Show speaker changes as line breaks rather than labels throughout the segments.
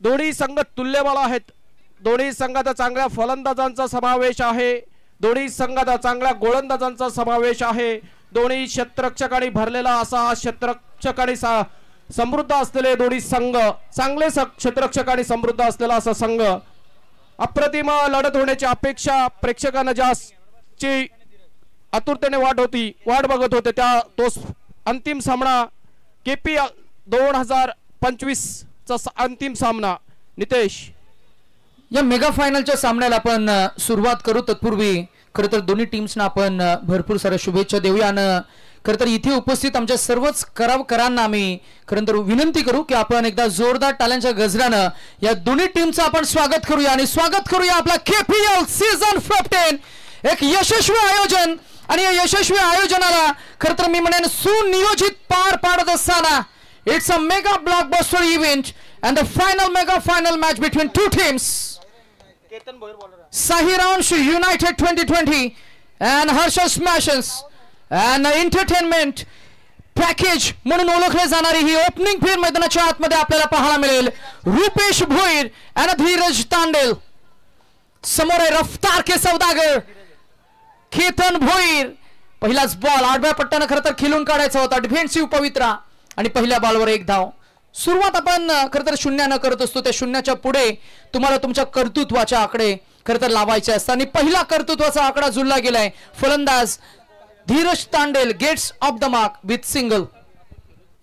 दोन्ही संघ तुल्यबळ आहेत. दोन्ही संघात चांगल्या फलंदाजांचा समावेश आहे. दोन्ही संघात चांगल्या गोलंदाजांचा समावेश आहे. दोन्ही क्षेत्ररक्षकांनी भरलेला असा हा क्षेत्ररक्षकांनी समृद्ध असलेले दोन्ही संघ, चांगले क्षेत्ररक्षकांनी समृद्ध असलेला असा संघ. अप्रतिम लढत होण्याची अपेक्षा प्रेक्षकांना ज्याची आतुरतेने वाट बघत होते तो अंतिम सामना केपी 2025 चा अंतिम सामना. नितेश,
या मेगा फायनलच्या सामन्याला आपण सुरुवात करू. तत्पूर्वी खरं तर दोन्ही टीम्सना आपण भरपूर साऱ्या शुभेच्छा देऊया आणि खरं तर इथे उपस्थित आमच्या सर्वच करावकरांना आम्ही खरं तर विनंती करू की आपण एकदा जोरदार टाळ्यांच्या गजरानं या दोन्ही टीमचं आपण स्वागत करूया आणि स्वागत करूया आपला KPL सीझन 15 एक यशस्वी आयोजन. आणि या यशस्वी आयोजनाला खरं तर मी म्हणेन सुनियोजित पार पाडत असताना it's a mega blockbuster event and the final mega final match between two teams. Sahiransh United 2020 and Harsha Smashers and entertainment package म्हणून ओळखले जाणारी ही ओपनिंग फेर मैदानाच्या आतमध्ये आपल्याला पाहायला मिळेल. रुपेश भोईर आणि धीरज तांडेल समोर आहे. रफ्तार के सौदागर केतन भोईर. पहिलाच बॉल आडव्या पट्ट्यानं खरं तर खिलून काढायचा होता. डिफेन्सिव्ह पवित्रा आणि पहिल्या बॉलवर एक धाव. सुरुवात आपण खरं तर शून्यानं करत असतो. त्या शून्याच्या पुढे तुम्हाला तुमच्या कर्तृत्वाच्या आकडे खरं तर लावायचे असतात आणि पहिला कर्तृत्वाचा आकडा जुळला गेलाय. फलंदाज Dhiraj Tandel gets off the mark with single.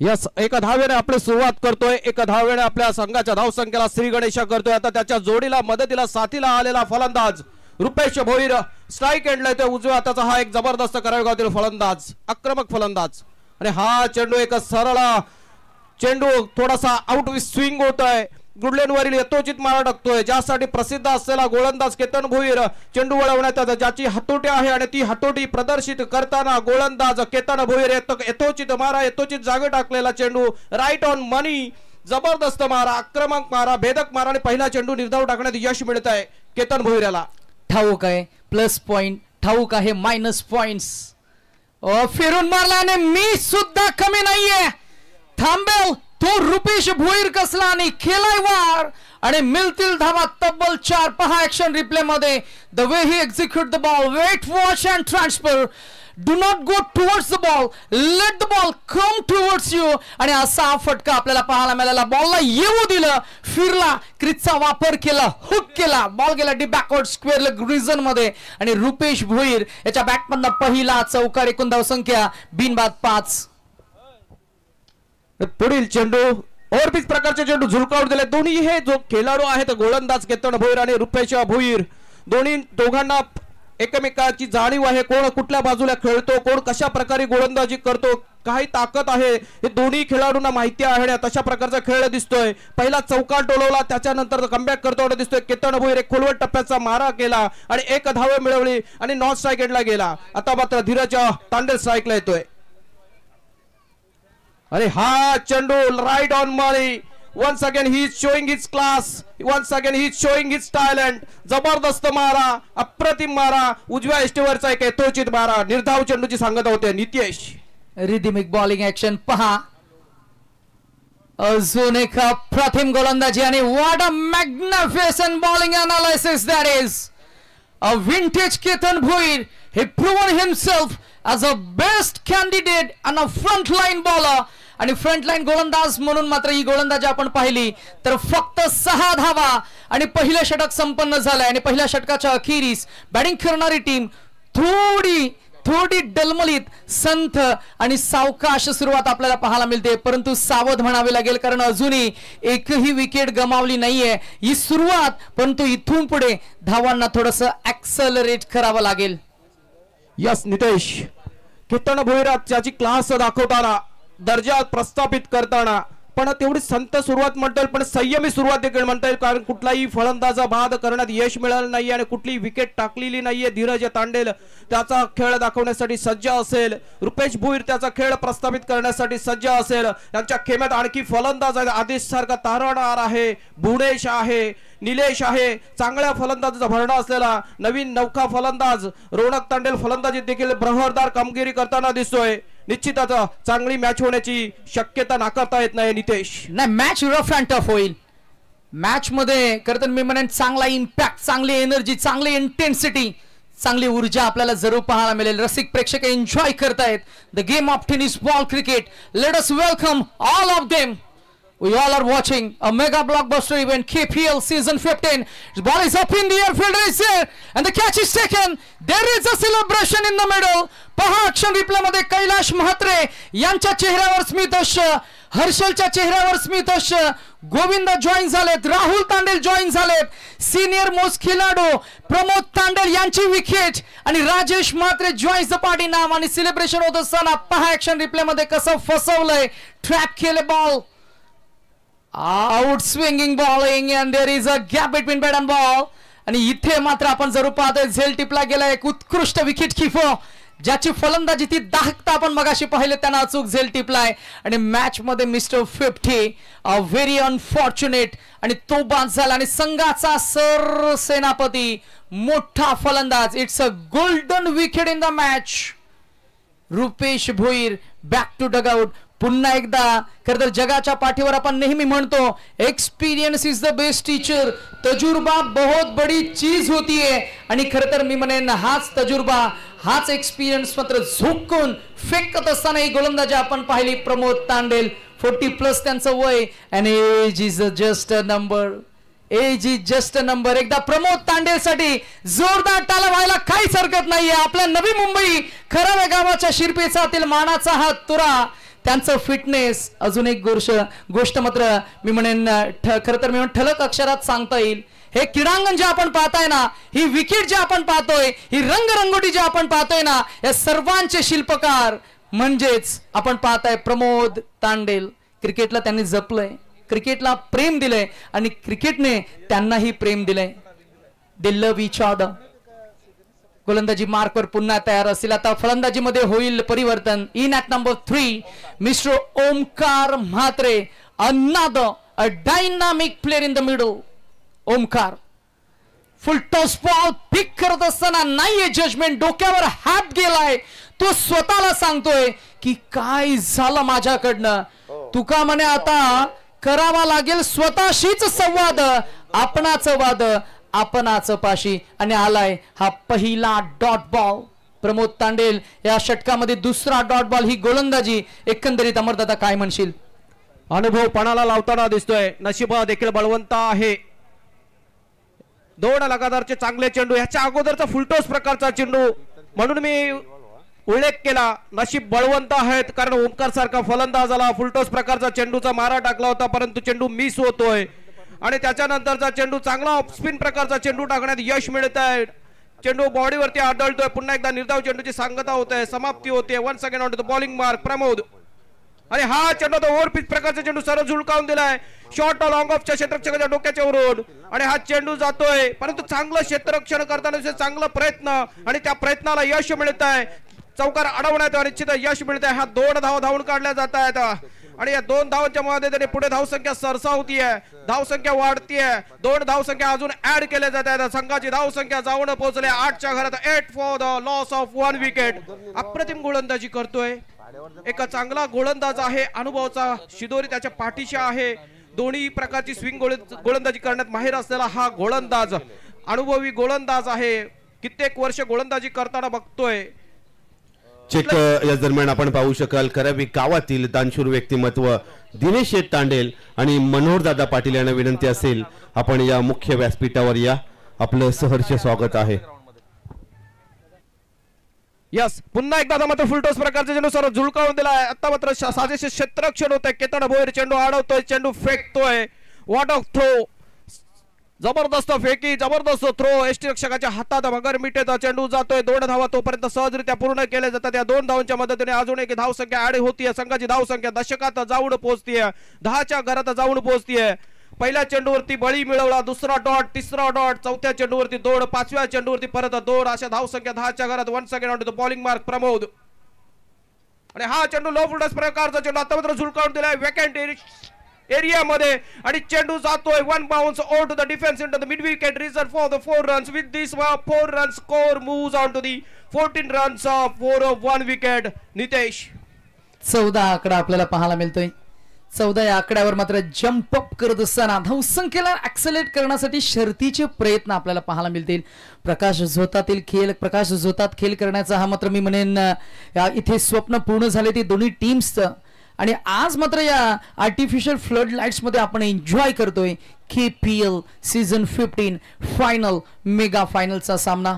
Yes, एका धावेने आपली सुरुवात करतोय. एका धावेने आपल्या संघाच्या धावसंख्येला श्री गणेश करतोय. आता त्याच्या जोडीला मदतीला साथीला आलेला फलंदाज रुपेश भोईर स्ट्राईक एंडला येतोय. उजव्या हाताचा हा एक जबरदस्त करावेगावातील फलंदाज, आक्रमक फलंदाज. आणि हा चेंडू एक सरळ चेंडू थोडासा आउट स्विंग होतोय. गुडलेनवरील यथोचित मारा टाकतोय. ज्यासाठी प्रसिद्ध असलेला गोलंदाज केतन भोईर चेंडू वळवण्यात ज्याची हातोटी आहे आणि ती हातोटी प्रदर्शित करताना गोलंदाज केतन भोईर यथोचित मारा, यथोचित जागे टाकलेला चेंडू राईट ऑन मनी. जबरदस्त मारा, आक्रमक मारा, भेदक मारा आणि पहिला चेंडू निर्धाव टाकण्यात यश मिळत आहे केतन भोईरला.
ठाऊक आहे प्लस पॉइंट, ठाऊक आहे मायनस पॉइंट्स. फिरून मारला आणि मी सुद्धा कमी नाहीये. थांबेल तो रुपेश भोईर कसला आणि केलाय वार आणि मिळतील धावा तब्बल 4. पहा ऍक्शन रिप्ले मध्ये the way he execute the ball. Wait, watch and transfer. Do not go towards the ball, let the ball come towards you. आणि असा फटका आपल्याला पाहायला मिळाला. बॉलला येऊ दिलं, फिरला, क्रिजचा वापर केला, हुक केला, बॉल गेला the backward square leg region मध्ये आणि रुपेश भोईर याच्या बॅटमधला पहिला चौकार. एकूण धावसंख्या बिनबाद 5.
पुढील चेंडू ओव्हरपिच प्रकारचे चेंडू झुलकावून दिले. दोन्ही हे जो खेळाडू आहेत गोलंदाज केतन भोईर आणि रुपेश भोईर, दोघांना एकमेकाची जाणीव आहे. कोण कुठल्या बाजूला खेळतो, कोण कशा प्रकारे गोलंदाजी करतो, काही ताकद आहे हे दोन्ही खेळाडूंना माहिती आहे. तशा प्रकारचा खेळ दिसतोय. पहिला चौकार टोलवला, त्याच्यानंतर कमबॅक करतो दिसतोय. केतन भोईर एक खोलवट टप्प्याचा मारा केला आणि एक धाव मिळवली आणि नॉन स्ट्राईक एंडला गेला. आता मात्र धीरज तांडेल स्ट्राईकला येतोय. अरे हा चेंडू right on money. once again he is showing his class, once again he is showing his talent. जबरदस्त मारा, अप्रतिम मारा, उजव्या एष्टीवरचा एक यथोचित मारा. निर्धाव चेंडूची सांगत होते नितेश.
रिदमिक बॉलिंग ऍक्शन पहा. अजून एक प्रथम गोलंदाजी आणि what a magnificent bowling analysis that is. A vintage Ketan Bhoir, he proven himself as a best candidate and a frontline bowler. आणि फ्रंटलाईन गोलंदाज म्हणून मात्र ही गोलंदाजी आपण पाहिली तर फक्त 6 धावा आणि पहिलं षटक संपन्न झालंय. आणि पहिल्या षटकाच्या अखेरीस बॅटिंग करणारी टीम थोडी डलमलीत, संथ आणि सावकाश सुरुवात आपल्याला पाहायला मिळते. परंतु सावध म्हणावे लागेल कारण अजूनही एकही विकेट गमावली नाहीये ही सुरुवात. परंतु इथून पुढे धावांना थोडंसं ऍक्सलरेट करावं लागेल.
यस नितेश, केतन भोईर त्याची क्लास दाखवताना, दर्जा प्रस्थापित करताना पण तेवढी संत सुरुवात म्हणता येईल पण संयमी सुरुवात देखील म्हणता येईल. कारण कुठलाही फलंदाजा बाद करण्यात यश मिळालं नाही आणि कुठलीही विकेट टाकलेली नाहीये. धीरज तांडेल त्याचा खेळ दाखवण्यासाठी सज्ज असेल. रुपेश भोईर त्याचा खेळ प्रस्थापित करण्यासाठी सज्ज असेल. त्यांच्या खेम्यात आणखी फलंदाज आहेत. आदेश सारखा तारणहार आहे, भुवनेश आहे, निलेश आहे, चांगल्या फलंदाजाचा भरणा असलेला नवीन नौका फलंदाज रोनक तांडेल फलंदाजीत देखील बृहदार कामगिरी करताना दिसतोय. निश्चितच चांगली मॅच होण्याची शक्यता नाकारता येत नाही नितेश.
नाही, मॅच रफ अँड टफ होईल. मॅच मध्ये खरं तर मी म्हणेन चांगला इम्पॅक्ट, चांगली एनर्जी, चांगली इंटेन्सिटी, चांगली ऊर्जा आपल्याला जरूर पाहायला मिळेल. रसिक प्रेक्षक एन्जॉय करतायत the game of tennis ball cricket. Let us welcome all of them. We all are watching a mega blockbuster event, KPL season 15. The ball is up in the air, fielder is there, and the catch is taken. There is a celebration in the middle. पहा action replay मध्ये कैलाश म्हात्रे यांच्या चेहऱ्यावर स्मितहास्य, हर्षलच्या चेहऱ्यावर स्मितहास्य, Govind join झालेत, Rahul Tandel join झालेत, senior most खेळाडू प्रमोद तांडेल यांची wicket आणि Rajesh Mhatre joins the party नाम आणि सेलिब्रेशन होत असताना पहा ऍक्शन रिप्ले मध्ये कसं फसवलंय, ट्रॅप केले ball. Out swinging bowling and there is a gap between bat and ball. आणि इथे मात्र आपण जरूर पाहतोय झेल टिपला गेला एक उत्कृष्ट विकेट किपर ज्याची फलंदाजी ती दाखता आपण मगाशी पाहिले त्यांना अचूक झेल टिपलाय. आणि मॅच मध्ये मिस्टर 50 अ व्हेरी अनफॉर्च्युनेट आणि तो बाद झाला आणि संघाचा सरसेनापती मोठा फलंदाज. It's a golden wicket in the match. Rupesh Bhoir back to dugout. पुन्हा एकदा खरं तर जगाच्या पाठीवर आपण नेहमी म्हणतो experience is the best teacher. तजुर्बा बहुत बड़ी चीज होती है आणि खरं तर मी म्हणेन हाच तजुर्बा, हाच एक्सपिरियन्स मात्र झोकून फेकत असताना ही गोलंदाजी आपण पाहिली. प्रमोद तांडेल 40+ त्यांचं वय and age is just a number. Age is just a number. एकदा प्रमोद तांडेल साठी जोरदार टाळ्या व्हायला काहीच हरकत नाहीये. आपल्या नवी मुंबई खराव्या गावाच्या शिरपेचातील मानाचा हा तुरा, त्यांचं फिटनेस. अजून एक गोष्ट मात्र मी म्हणेन खरं तर मी म्हणेन ठळक अक्षरात सांगता येईल. हे क्रीडांगण जे आपण पाहताय ना, ही विकेट जे आपण पाहतोय, ही रंगरंगोटी जे आपण पाहतोय ना, या सर्वांचे शिल्पकार म्हणजेच आपण पाहताय प्रमोद तांडेल. क्रिकेटला त्यांनी जपलंय, क्रिकेटला प्रेम दिलंय आणि क्रिकेटने त्यांनाही प्रेम दिलंय. They love each other. गोलंदाजी मार्कवर पुन्हा तयार असतील. आता फलंदाजीमध्ये होईल परिवर्तन. In at number 3 mister Omkar Mhatre. Another a dynamic player in the middle. Omkar full toss ball pick करत असताना नाहीये जजमेंट, डोक्यावर हात गेलाय. तो स्वतःला सांगतोय की काय झालं माझ्याकडनं. तुका म्हणे आता करावा लागेल स्वतःशीच संवाद, आपणाचं वाद आपणाचं पाशी. आणि आलाय हा पहिला डॉट बॉल. प्रमोद तांडेल या षटकामध्ये दुसरा डॉट बॉल. ही गोलंदाजी एकंदरीत अमरदादा काय म्हणशील?
अनुभव पणाला लावताना दिसतोय. नशिबा देखील बळवंत आहे. 2 लगातारचे चांगले चेंडू, ह्याच्या अगोदरचा फुलटॉस प्रकारचा चेंडू म्हणून मी उल्लेख केला. नशीब बळवंत आहेत कारण ओमकार सारखा फलंदाजाला फुलटॉस प्रकारचा चेंडूचा मारा टाकला होता परंतु चेंडू मिस होतोय. आणि त्याच्यानंतरचा चेंडू चांगला ऑफ स्पिन प्रकारचा चेंडू टाकण्यात यश मिळत आहे. चेंडू बॉडीवरती आदळतोय. पुन्हा एकदा निर्धाव चेंडूची सांगता होते, समाप्ती होते. Once again on to the bowling mark Pramod. आणि हा चेंडू तो ओव्हर पिच प्रकारचा चेंडू सरळ झुळकावून दिलाय. शॉर्ट लॉंग ऑफच्या क्षेत्ररक्षकाच्या डोक्याच्या वरून आणि हा चेंडू जातोय परंतु चांगलं क्षेत्ररक्षण करताना चांगला प्रयत्न आणि त्या प्रयत्नाला यश मिळत आहे. चौकार अडवण्यात निश्चित यश मिळत आहे. हा 2 धावा धावून काढल्या जात आहेत आणि या 2 धावांच्या मध्ये पुढे धावसंख्या सरसावतीये, धावसंख्या वाढतीये. 2 धावसंख्या अजून ऍड केल्या जात आहेत. संघाची धावसंख्या जाऊन पोहोचले 8च्या घरात. 8 for the loss of 1 wicket. अप्रतिम गोलंदाजी करतोय. एक चांगला गोलंदाज आहे. अनुभवाचा शिदोरी त्याच्या पाठीशी आहे. दोन्ही प्रकारची स्विंग गोलंदाजी करण्यात माहिर असलेला हा गोलंदाज अनुभवी गोलंदाज आहे. कित्येक वर्ष गोलंदाजी करताना बघतोय.
चेक या दरम्यान आपण पाहू शकाल करावी गावातील दानशूर व्यक्तिमत्व दिनेश शेठ तांडेल आणि मनोहर दादा पाटील यांना विनंती असेल आपण या मुख्य व्यासपीठावर या. आपलं सहर्ष स्वागत आहे.
यस पुन्हा एकदा मात्र फुलटॉस प्रकारचा चेंडू सर्व झुळकावून दिलाय. आता मात्र साजेसे क्षेत्ररक्षण होतंय. केतन भोईर चेंडू अडवतोय, चेंडू फेकतोय. वॉट ऑफ थ्रो, जबरदस्त फेकी, जबरदस्त थ्रो. एसटी रक्षकाच्या हातात मगर मिठेचा चेंडू जातोय. 2 धावा तोपर्यंत सहजरित्या पूर्ण केल्या जातात. या 2 धावांच्या मदतीने अजून एक धावसंख्या ऍड होतीये. संघाची धावसंख्या दशकात जाऊन पोहोचतीये, 10च्या घरात जाऊन पोहोचतीये. पहिल्या चेंडूवरती बळी मिळवला, दुसरा डॉट, तिसरा डॉट, चौथ्या चेंडूवरती 2, 5व्या चेंडूवरती परत 2. अशा धावसंख्या 10च्या घरात. Once again on to the bowling mark Pramod. आणि हा चेंडू लो फुलटॉस प्रकारचा चेंडू आता मात्र झुळकावून दिलाय वेकंट एरिया मध्ये आणि चेंडू जातोय. 1 bounce over to the defence into the mid wicket reserve for the 4 runs. With this 4 run score moves on to the 14 runs for 1 wicket. Nitesh
14 आकडा आपल्याला पाहायला मिळतोय. 14 या आकड्यावर मात्र जम्प अप करत असताना धावसंख्येला ऍक्सेलेरेट करण्यासाठी शर्तीचे प्रयत्न आपल्याला पाहायला मिळतील. प्रकाश झोतात खेळ करण्याचा हा मात्र मी म्हणेन इथे स्वप्न पूर्ण झाले ते दोन्ही टीम्सचं. आणि आज मात्र या आर्टिफिशियल फ्लड लाईट्स मध्ये आपण एन्जॉय करतोय KPL सीझन 15 फायनल मेगा फायनलचा सामना.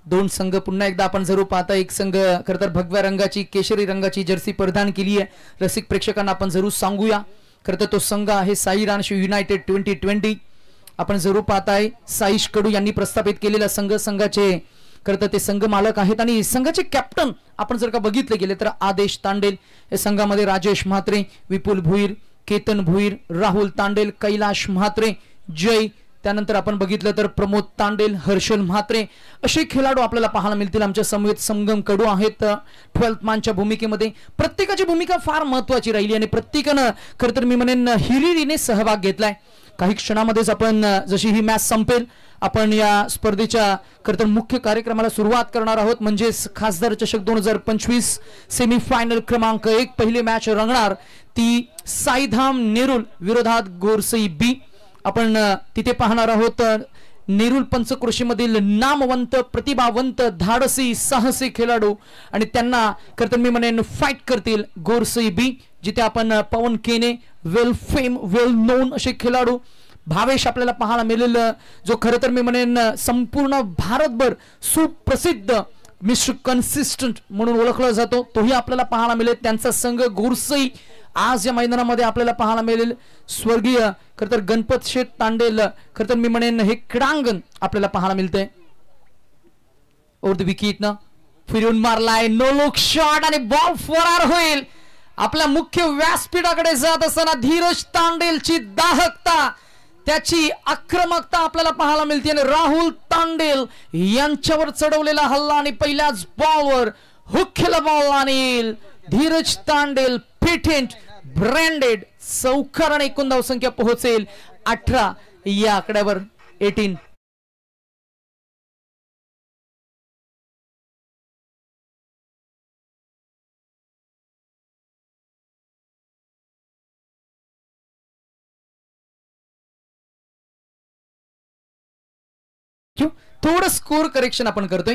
दोन संघ पुन्हा एकदा आपण जरूर पाहता. एक संघ खरं तर भगव्या रंगाची केशरी रंगाची जर्सी परिधान केली आहे. रसिक प्रेक्षकांना आपण जरूर सांगूया, खरं तर तो संघ आहे साई रांच युनायटेड 2020. आपण जरूर पाहताय साईश कडू यांनी प्रस्थापित केलेला संघाचे खरं तर ते संघ मालक आहेत. आणि संघाचे कॅप्टन आपण जर का बघितले गेले तर आदेश तांडेल. या संघामध्ये राजेश म्हात्रे, विपुल भुईर, केतन भुईर, राहुल तांडेल, कैलाश म्हात्रे, जय, त्यानंतर आपण बघितलं तर प्रमोद तांडेल, हर्षल म्हात्रे असे खेळाडू आपल्याला पाहायला मिळतील. आमच्या समवेत संगम कडू आहेत 12th मॅनच्या भूमिकेमध्ये. प्रत्येकाची भूमिका फार महत्वाची राहिली आणि प्रत्येकानं खरं तर मी म्हणेन हिरिरीने सहभाग घेतलाय. काही क्षणामध्येच आपण जशी ही मॅच संपेल आपण या स्पर्धेच्या खरं तर मुख्य कार्यक्रमाला सुरुवात करणार आहोत. म्हणजेच खासदार चषक 2025 सेमीफायनल क्रमांक 1 पहिली मॅच रंगणार ती साईधाम नेरुल विरोधात गोरसई बी. आपण तिथे पाहणार आहोत नेरुल पंचक्रोशीमधील नामवंत प्रतिभावंत धाडसी साहसी खेळाडू आणि त्यांना खरं तर मी म्हणेन फाईट करतील गोरसई बी, जिथे आपण पवन केने वेल नोन असे खेळाडू भावेश आपल्याला पाहायला मिळेल, जो खरं तर मी म्हणेन संपूर्ण भारतभर सुप्रसिद्ध मिस्टर कन्सिस्टंट म्हणून ओळखला जातो, तोही आपल्याला पाहायला मिळेल. त्यांचा संघ गोरसई आज या मैदानामध्ये आपल्याला पाहायला मिळेल. स्वर्गीय खरं तर गणपत शेठ तांडेल खरं तर मी म्हणेन हे क्रीडांगण आपल्याला पाहायला मिळतंय. ओव्हर द विकेट फिरून मारलाय, नो लुक शॉट आणि बॉल फरार होईल. आपल्या मुख्य व्यासपीठाकडे जात असताना धीरज तांडेलची दाहकता, त्याची आक्रमकता आपल्याला पाहायला मिळते आणि राहुल तांडेल यांच्यावर चढवलेला हल्ला आणि पहिल्याच बॉलवर हुक केला बॉल आणि धीरज तांडेल पेटेंट ब्रँडेड चौकार आणि एकूण धावसंख्या पोहोचेल 18 या आकड्यावर 18. थोडं स्कोर करेक्शन आपण करतोय.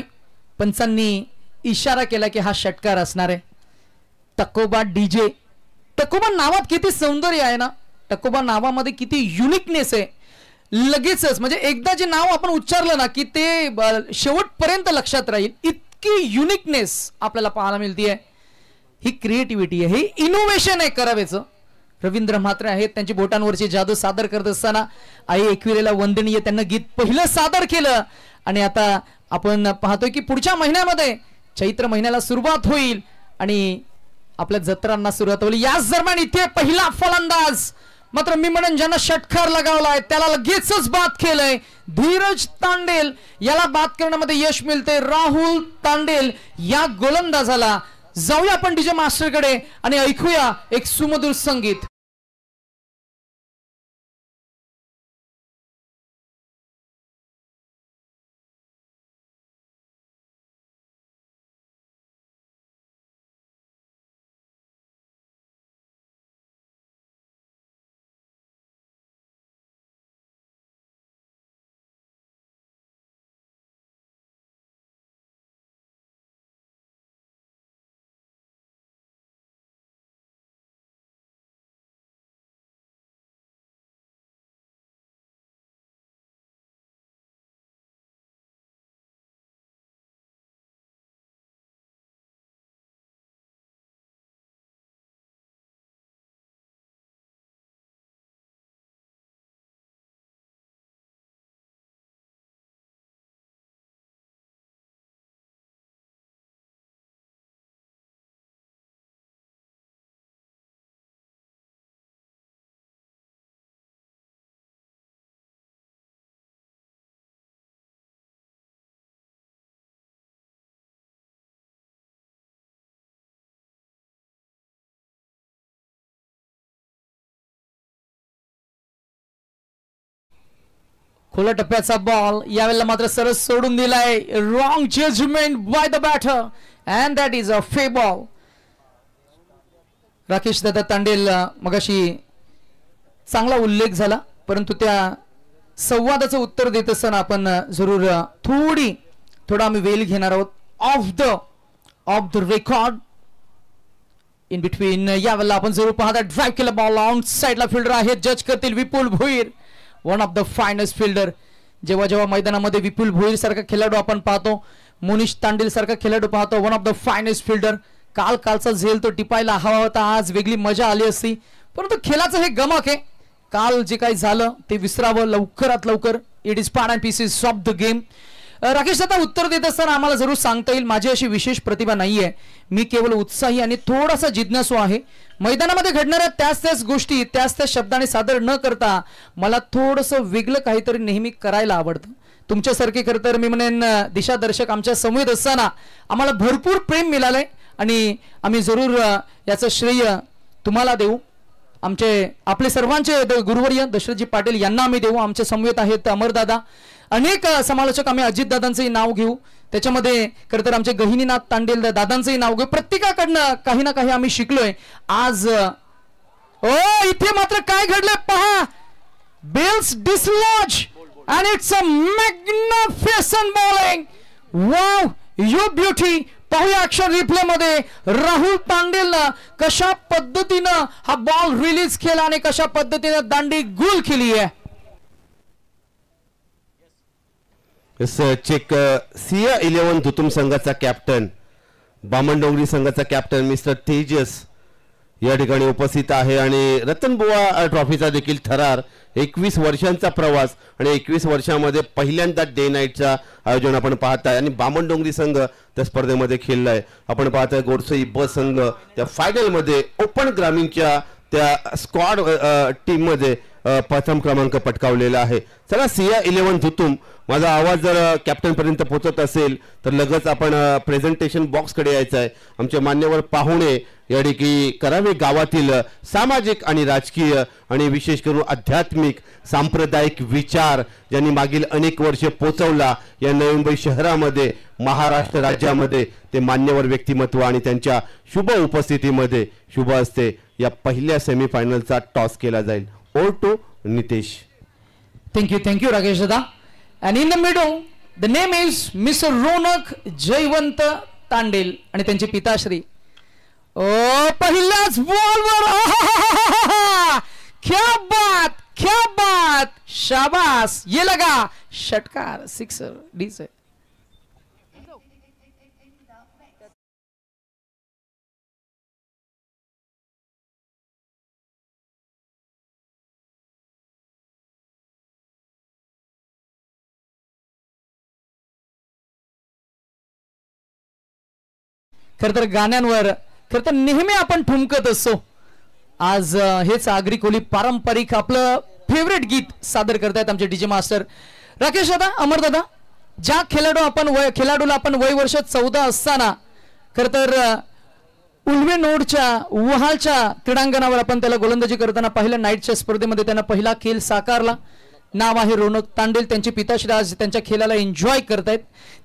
पंचांनी इशारा केला की हा षटकार असणार आहे. टकोबा डीजे, टकोबा नावात किती सौंदर्य आहे ना, टकोबा नावामध्ये किती युनिकनेस आहे. लगेचच म्हणजे एकदा जे नाव आपण उच्चारलं ना की ते शेवटपर्यंत लक्षात राहील, इतकी युनिकनेस आपल्याला पाहायला मिळते. ही क्रिएटिव्हिटी आहे, ही इनोव्हेशन आहे करावेचं. रवींद्र म्हात्रे आहेत, त्यांची बोटांवरची जादू सादर करत असताना आई एकविरेला वंदनीय त्यांना गीत पहिलं सादर केलं. आणि आता आपण पाहतोय की पुढच्या महिन्यामध्ये चैत्र महिन्याला सुरुवात होईल आणि आपल्या जत्रांना सुरुवात होईल. याच दरम्यान इथे पहिला फलंदाज मात्र मी म्हणून ज्यांना षटकार लगावलाय त्याला लगेचच बाद केलंय. धीरज तांडेल याला बाद करण्यामध्ये यश मिळते. राहुल तांडेल या गोलंदाजाला. जाऊया आपण डीजे मास्टरकडे आणि ऐकूया एक सुमधुर संगीत. खुल्या टप्प्याचा बॉल यावेळेला मात्र सरस सोडून दिलाय. Wrong judgement by the batter and that is a fair ball. Rakesh दादा तांडेल मगाशी चांगला उल्लेख झाला, परंतु त्या संवादाचं उत्तर देत असताना आपण जरूर थोडा आम्ही वेळ घेणार आहोत. Of the record in between यावेळेला आपण जरूर पाहता ड्राईव्ह केला बॉल ऑन साइडला फिल्डर आहे, जज करतील Vipul Bhoir, one of the finest fielder. जेव्हा मैदानामध्ये विपुल भोईर सारखा खेळाडू आपण पाहतो, मोनिश तांडेल सारखा खेळाडू पाहतो, one of the finest fielder. कालचा झेल तो टिपायला हवा होता, आज वेगळी मजा आली असती, परंतु खेळाचं हे गमक आहे. काल जे काही झालं ते विसरावं लवकरात लवकर. It is part and pieces of the game. Rakesh आता उत्तर देत असताना आम्हाला जरूर सांगता येईल, माझी अशी विशेष प्रतिभा नाहीये, मी केवळ उत्साही आणि थोडासा जिज्ञासू आहे. मैदानामध्ये घडणाऱ्या त्याच गोष्टी त्याच शब्दाने सादर न करता मला थोडंसं वेगळं काहीतरी नेहमी करायला आवडतं. तुमच्यासारखे खरं तर मी म्हणेन दिशादर्शक आमच्या समवेत असताना आम्हाला भरपूर प्रेम मिळालंय आणि आम्ही जरूर याचं श्रेय तुम्हाला देऊ. आपले सर्वांचे गुरुवर्य दशरथजी पाटील यांना आम्ही देऊ. आमच्या समवेत आहेत अमरदादा, अनेक समालोचक, आम्ही अजितदादांचंही नाव घेऊ, त्याच्यामध्ये खरं तर आमचे गहिनीनाथ तांडेल दादांचंही नाव घेऊ. प्रत्येकाकडनं काही ना काही आम्ही शिकलोय आज. इथे मात्र काय घडलंय पहा, bails dislodge and it's a magnificent bowling. Wow, you beauty. पाहूया ॲक्शन रिप्ले मध्ये राहुल तांडेलनं कशा पद्धतीनं हा बॉल रिलीज केला आणि कशा पद्धतीने दांडी गुल केली आहे.
चेक सिया 11 धुतुम संघाचा कॅप्टन, बामणडोंगरी संघाचा कॅप्टन मिस्टर तेजस या ठिकाणी उपस्थित आहे आणि रतनबुवा ट्रॉफीचा देखील थरार. 21 वर्षांचा प्रवास आणि 21 वर्षामध्ये पहिल्यांदा डे नाईटचा आयोजन आपण पाहताय आणि बामणडोंगरी संघ त्या स्पर्धेमध्ये खेळलाय. आपण पाहताय गोडसई ब संघ त्या फायनलमध्ये ओपन ग्रामीणच्या त्या स्क्वॉड टीम मध्ये प्रथम क्रमांक पटकावलेला आहे. चला सिया 11 धुतुम, माझा आवाज जर कॅप्टन पर्यंत पोहोचत असेल तर लगेच आपण प्रेझेंटेशन बॉक्स कडे यायचं आहे. आमचे मान्यवर पाहुणे या ठिकाणी करावे गावातील सामाजिक आणि राजकीय आणि विशेष करून आध्यात्मिक सांप्रदायिक विचार ज्यांनी मागील अनेक वर्षे पोचवला या नवी मुंबई शहरामध्ये महाराष्ट्र राज्यामध्ये, ते मान्यवर व्यक्तिमत्व आणि त्यांच्या शुभ उपस्थितीमध्ये शुभ असते या पहिल्या सेमीफायनलचा टॉस केला जाईल. Over to Nitesh.
Thank you Rakesh दादा. And in the middle, the name is Mr. Ronak Jaywant Tandel आणि त्यांचे पिताश्री. पहिल्याच बॉलवर क्या बात शाबास, ये लगा षटकार, सिक्सर, डीसर. खर तर गाण्यांवर खर तर नेहमी आपण ठुमकत असतो. आज हेच आगरी कोली पारंपरिक आपलं फेवरेट गीत सादर करतायत आमचे डीजे मास्टर राकेश दादा, अमर दादा. ज्या खेळाडूला आपण वय वर्ष 14 असताना खर तर उल्वे नोडच्या वहालच्या क्रीडांगणावर आपण त्याला गोलंदाजी करताना पाहिलं. नाईटच्या स्पर्धेमध्ये त्यांना पहिला खेळ साकारला. नाव आहे रोनक तांडेल. त्यांचे पिताश्री आज त्यांच्या खेळाला एन्जॉय करतायत.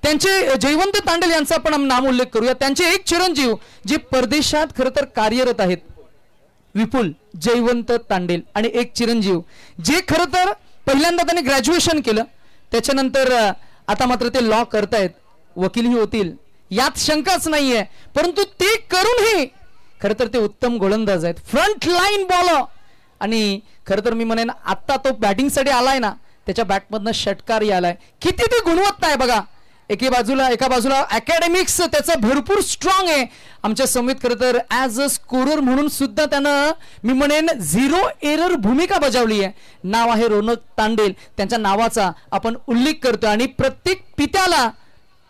त्यांचे जयवंत तांडेल यांचा पण नाम उल्लेख करूया. त्यांचे एक चिरंजीव जे परदेशात खरं तर कार्यरत आहेत, विपुल जयवंत तांडेल, आणि एक चिरंजीव जे खरं तर पहिल्यांदा त्यांनी ग्रॅज्युएशन केलं, त्याच्यानंतर आता मात्र ते लॉ करतायत, वकीलही होतील यात शंकाच नाहीये. परंतु ते करूनही खरं तर ते उत्तम गोलंदाज आहेत, फ्रंट लाईन बॉलर. आणि खरं तर मी म्हणेन आता तो बॅटिंगसाठी आलाय ना, त्याच्या बॅटमधनं षटकारही आलाय. किती ती गुणवत्ता आहे बघा. एका बाजूला अकॅडमिक्स त्याचं भरपूर स्ट्रॉंग आहे. आमच्या समित खरं तर ॲज अ स्कोरर म्हणून सुद्धा त्यानं मी म्हणेन 0 एरर भूमिका बजावली आहे. नाव आहे रोनक तांडेल. त्यांच्या नावाचा आपण उल्लेख करतो आणि प्रत्येक पित्याला,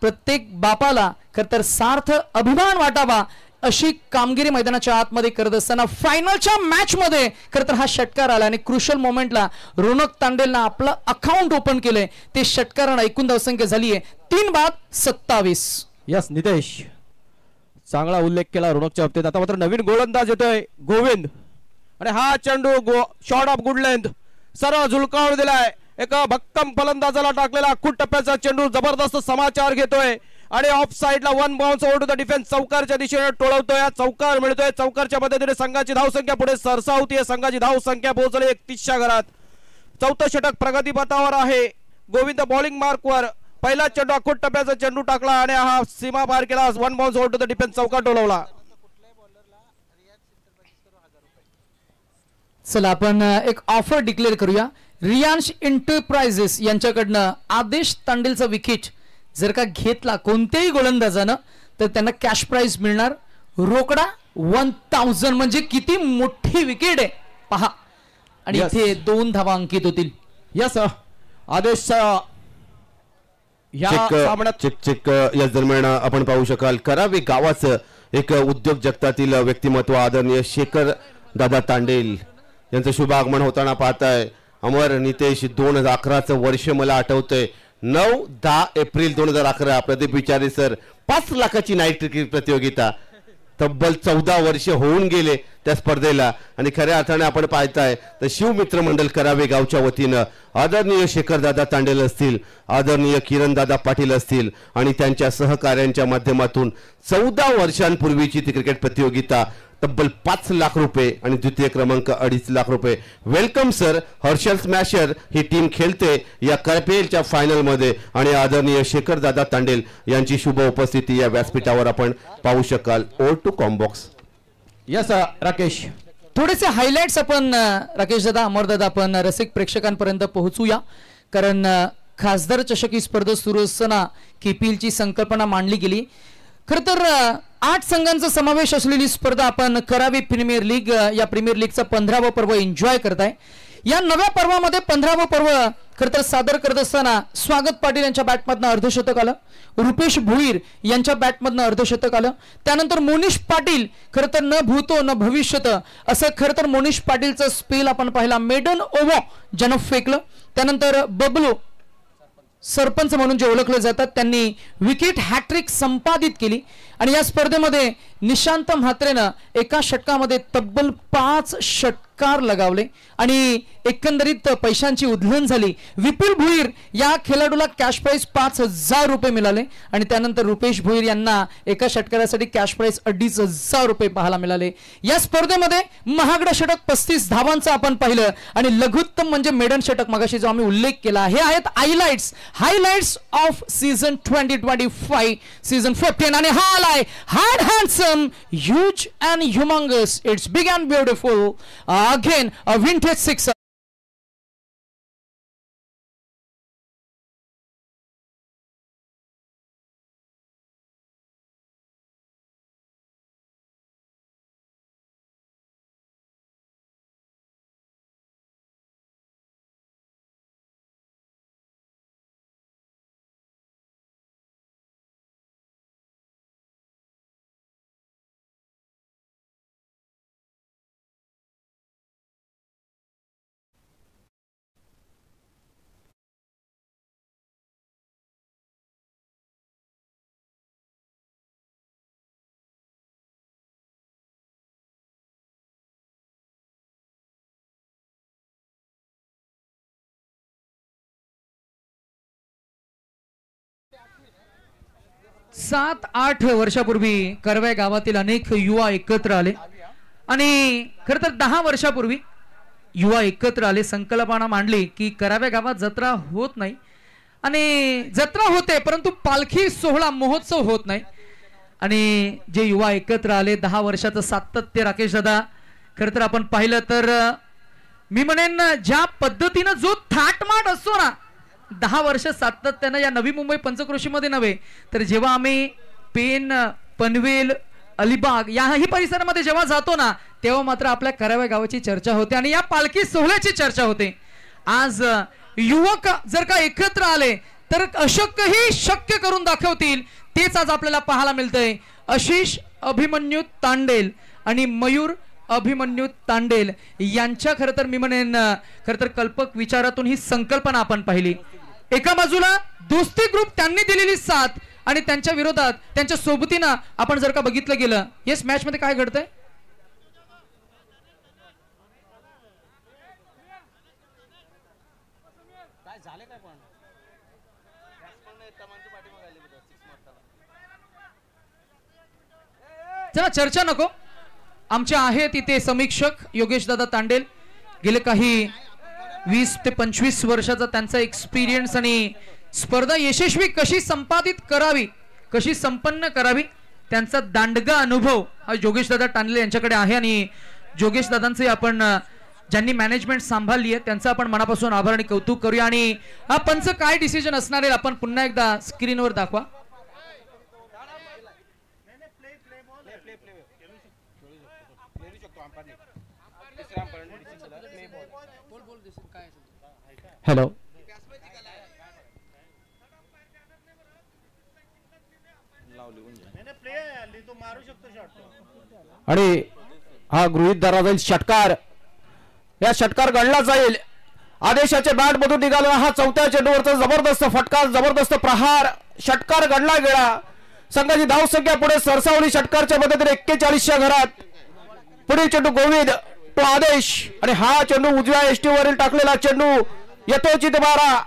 प्रत्येक बापाला खरं तर सार्थ अभिमान वाटावा अशी कामगिरी मैदानाच्या आतमध्ये करत असताना फायनलच्या मॅच मध्ये खरं तर हा षटकार आला आणि क्रुशल मोमेंटला रोनक तांडेलनं आपलं अकाउंट ओपन केलंय. ते षटकारानं एकूण धावसंख्या झाली आहे 3 बाद 27.
यस नितेश, चांगला उल्लेख केला रोनकच्या बाबतीत. आता मात्र नवीन गोलंदाज येतोय गोविंद आणि हा चेंडू शॉट ऑफ गुड लेंथ सरळ झुलकावून दिलाय. एका भक्कम फलंदाजाला टाकलेला अख्खूट टप्प्याचा चेंडू जबरदस्त समाचार घेतोय. आणि ऑफ साइडला one bounce over to the defence चौकारच्या दिशेने टोळवतोय चौकार मिळतोय चौकारच्या मदतीने संघाची धावसंख्या पुढे सरसावतीये संघाची धावसंख्या पोहोचली 31च्या घरात चौथं षटक प्रगतीपथावर आहे गोविंद बॉलिंग मार्कवर पहिला चेंडू अखोट टप्प्याचा चेंडू टाकला आणि हा सीमा पार केला one bounce over to the defence चौकार टोलवला
चला आपण एक ऑफर डिक्लेअर करूया रियांश एंटरप्राइजेस यांच्याकडनं आदेश तांडेलचा विकेट जर का घेतला कोणत्याही गोलंदाजानं तर त्यांना कॅश प्राइज मिळणार रोकडा 1000 म्हणजे किती मोठी विकेट आहे पहा आणि इथे 2 धावा अंकित होतील
यस आदेश या सामन्यात
चिक या दरम्यान आपण पाहू शकाल करावे गावाचं एक उद्योग जगतातील व्यक्तिमत्व आदरणीय शेखर दादा तांडेल यांचं शुभ आगमन होताना पाहताय अमर नितेश 2011चं वर्ष मला आठवतंय 9-10 एप्रिल 2011 प्रदीप विचारे सर 5 लाखाची नाईट क्रिकेट प्रतियोगिता तब्बल 14 वर्ष होऊन गेले त्या स्पर्धेला आणि खऱ्या अर्थाने आपण पाहताय तर शिवमित्र मंडळ करावे गावच्या वतीनं आदरणीय शेखरदादा तांडेल असतील आदरणीय किरणदादा पाटील असतील आणि त्यांच्या सहकार्यांच्या माध्यमातून 14 वर्षांपूर्वीची ती क्रिकेट प्रतियोगिता तब्बल 5 लाख रुपये आणि द्वितीय क्रमांक 2.5 लाख रुपये वेलकम सर हर्षल स्मॅशर ही टीम खेळते या करपेलच्या फायनल मध्ये आणि आदरणीय शेखरदादा तांडेल यांची शुभ उपस्थिती या व्यासपीठावर आपण पाहू शकाल over to combox
yes Rakesh
थोडेसे हायलाइट्स आपण राकेश दादा अमर दादा आपण रसिक प्रेक्षकांपर्यंत पोहोचूया कारण खासदार चषक ही स्पर्धा सुरू असताना KPL ची संकल्पना मांडली गेली खर तर 8 संघांचा समावेश असलेली स्पर्धा आपण करावी प्रीमियर लीग या प्रीमियर लीगचा 15वा पर्व एन्जॉय करताय या नव्या पर्वामध्ये 15वा पर्व खर तर सादर करत असताना स्वागत पाटील यांच्या बॅटमधनं अर्धशतक आलं रुपेश भोईर यांच्या बॅटमधनं अर्धशतक आलं त्यानंतर मोनिश पाटील खर तर न भूतो न भविष्यत असं खर तर मोनिश पाटीलचं स्पेल आपण पाहिला मेडन ओव्हर ज्यानं फेकलं त्यानंतर बबलू सरपंच म्हणून जे ओळखले जातात त्यांनी विकेट हॅट्रिक संपादित केली आणि या स्पर्धेमध्ये निशांत म्हात्रेनं एका षटकामध्ये तब्बल 5 षटकार लगावले आणि एकंदरीत पैशांची उधळण झाली विपुल भोईर या खेळाडूला कॅश प्राइज 5000 रुपये मिळाले आणि त्यानंतर रुपेश भोईर यांना एका षटकारासाठी कॅश प्राइज 2500 रुपये पाहायला मिळाले या स्पर्धेमध्ये महागडा षटक 35 धावांचं आपण पाहिलं आणि लघुत्तम म्हणजे मेडन षटक मगाशी जो आम्ही उल्लेख केला हे आहेत हायलाइट्स ऑफ सीझन 2025 सीझन 15 आणि हा आलाय hard handsome huge and humongous it's big and beautiful again a vintage six सात 8 वर्षापूर्वी करवे गावातील अनेक युवा एकत्र आले आणि खर तर 10 वर्षापूर्वी युवा एकत्र आले संकल्पना मांडली की कराव्या गावात जत्रा होत नाही आणि जत्रा होते परंतु पालखी सोहळा महोत्सव होत नाही आणि जे युवा एकत्र आले 10 वर्षाचं सातत्य राकेश दादा खर तर आपण पाहिलं तर मी म्हणेन ज्या पद्धतीनं जो थाटमाट असतो ना 10 वर्ष सातत्यानं या नवी मुंबई पंचक्रोशीमध्ये नव्हे तर जेव्हा आम्ही पेन पनवेल अलिबाग याही परिसरामध्ये जेव्हा जातो ना तेव्हा मात्र आपल्या कराव्या गावाची चर्चा होते आणि या पालखी सोहळ्याची चर्चा होते आज युवक जर का एकत्र आले तर अशक्यही शक्य करून दाखवतील तेच आज आपल्याला पाहायला मिळतंय आशिष अभिमन्यू तांडेल आणि मयूर अभिमन्यू तांडेल यांच्या खर तर मी म्हणेन खर तर कल्पक विचारातून ही संकल्पना आपण पाहिली एका बाजूला दोस्ती ग्रुप त्यांनी दिलेली साथ आणि त्यांच्या विरोधात त्यांच्या सोबतीनं आपण जर का बघितलं गेलं येस मॅच मध्ये काय घडतंय चला चर्चा नको. आमचे आहेत इथे समीक्षक योगेश दादा तांडेल. गेले काही 20 ते 25 वर्षाचा त्यांचा एक्सपिरियन्स आणि स्पर्धा यशस्वी कशी संपादित करावी, कशी संपन्न करावी, त्यांचा दांडगा अनुभव हा योगेश दादा तांडेल यांच्याकडे आहे. आणि योगेश दादांचे आपण ज्यांनी मॅनेजमेंट सांभाळली आहे त्यांचा आपण मनापासून आभार आणि कौतुक करूया. आणि हा पंच काय डिसिजन असणार आहे आपण पुन्हा एकदा स्क्रीनवर दाखवा.
हॅलो, आणि हा गृहीत धरला जाईल षटकार. या षटकार गणला जाईल. आदेशाच्या बॅट मधून निघाला हा चौथ्या चेंडूवरचा जबरदस्त फटका, जबरदस्त प्रहार. षटकार गणला गेला. संघाची धाव संख्या पुढे सरसावली. षटकारच्या मदतीने 41च्या घरात. पुढील चेंडू गोविंद, तो आदेश, आणि हा चेंडू उजव्या एसटी वरील टाकलेला चेंडू यथोचित मारा.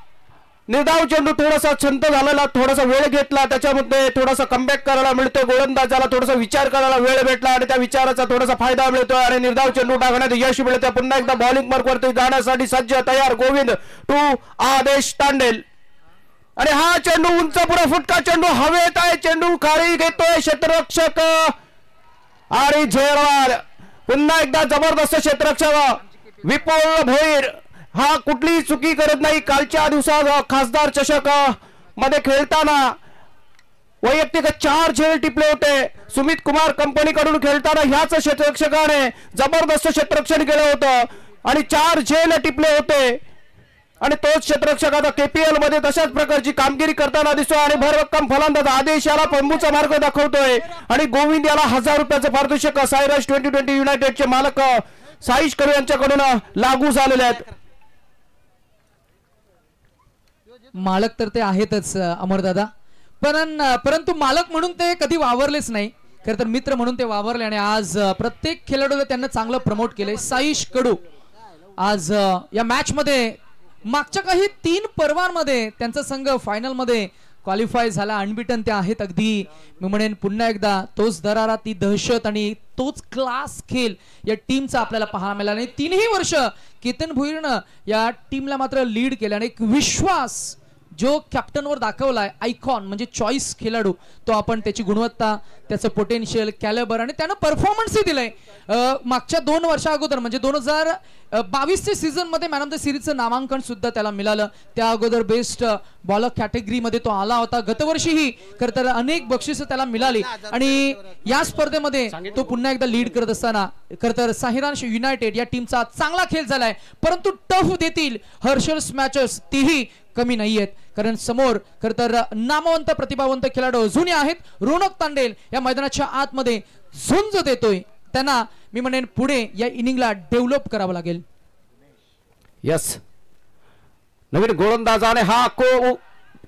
निर्धाव चेंडू थोडासा छंत झालेला, थोडासा वेळ घेतला, त्याच्यामध्ये थोडासा कमबॅक करायला मिळतोय. गोलंदाजाला थोडासा विचार करायला वेळ भेटला आणि त्या विचाराचा थोडासा फायदा मिळतोय आणि निर्धाव चेंडू टाकण्यात यश मिळतंय. पुन्हा एकदा बॉलिंग मार्क वरती जाण्यासाठी सज्ज तयार गोविंद टू आदेश तांडेल. आणि हा चेंडू उंच पुरा फुटका चेंडू हवेत आहे. चेंडू खाली घेतोय क्षेत्ररक्षक आणि झेलवाल. पुन्हा एकदा जबरदस्त क्षेत्ररक्षक विपुल भोईर हा कुठलीही चुकी करत नाही. कालच्या दिवसात खासदार चषक मध्ये खेळताना वैयक्तिक 4 झेल टिपले होते. सुमित कुमार कंपनीकडून खेळताना ह्याच क्षेत्ररक्षकाने जबरदस्त क्षेत्ररक्षण केलं होतं आणि 4 झेल टिपले होते. आणि तोच क्षेत्ररक्षक आता KPL मध्ये तशाच प्रकारची कामगिरी करताना दिसतोय. आणि भरभक्कम फलंदाज आदेश याला पंबूचा मार्ग दाखवतोय आणि गोविंद याला 1000 रुपयाचं पारितोषिक सायराज 2020 युनायटेडचे मालक साईश कडू यांच्याकडून लागू झालेले आहेत.
मालक तर ते आहेतच अमरदादा, परंतु मालक म्हणून ते कधी वावरलेच नाही. खरं तर मित्र म्हणून ते वावरले आणि आज प्रत्येक खेळाडूला त्यांना चांगलं प्रमोट केले. साईश कडू आज या मॅच मध्ये मागच्या काही 3 पर्वांमध्ये त्यांचा संघ फायनल मध्ये क्वालिफाय झाला. अनबिटन ते आहेत. अगदी मी म्हणेन पुन्हा एकदा तोच दरारा, ती दहशत आणि तोच क्लास खेळ या टीमचा आपल्याला पाहायला मिळाला. आणि 3ही वर्ष केतन भुईरनं या टीमला मात्र लीड केलं आणि एक विश्वास जो कॅप्टनवर दाखवलाय, आयकॉन म्हणजे चॉईस खेळाडू, तो आपण त्याची गुणवत्ता, त्याचं पोटेन्शियल, कॅलिबर आणि त्यानं परफॉर्मन्सही दिलंय. मागच्या 2 वर्षा अगोदर म्हणजे 2022च्या सीझन मध्ये मॅन ऑफ द सिरीजचं नामांकन सुद्धा त्याला मिळालं. त्या अगोदर बेस्ट बॉलर कॅटेगरीमध्ये तो आला होता. गतवर्षीही खरं तर अनेक बक्षिसं त्याला मिळाली आणि या स्पर्धेमध्ये तो पुन्हा एकदा लीड करत असताना खरं तर साहिरांश युनायटेड या टीमचा चांगला खेळ झालाय. परंतु टफ देतील हर्षल स्मॅचर्स तीही कमी नाहीयेत, कारण समोर खरं तर नामवंत प्रतिभावंत खेळाडू जुने आहेत. रोनक तांडेल या मैदानाच्या आतमध्ये झुंज देतोय. त्यांना मी म्हणेन पुढे या इनिंगला डेव्हलप करावं लागेल.
यस, नवीन गोलंदाजाने हा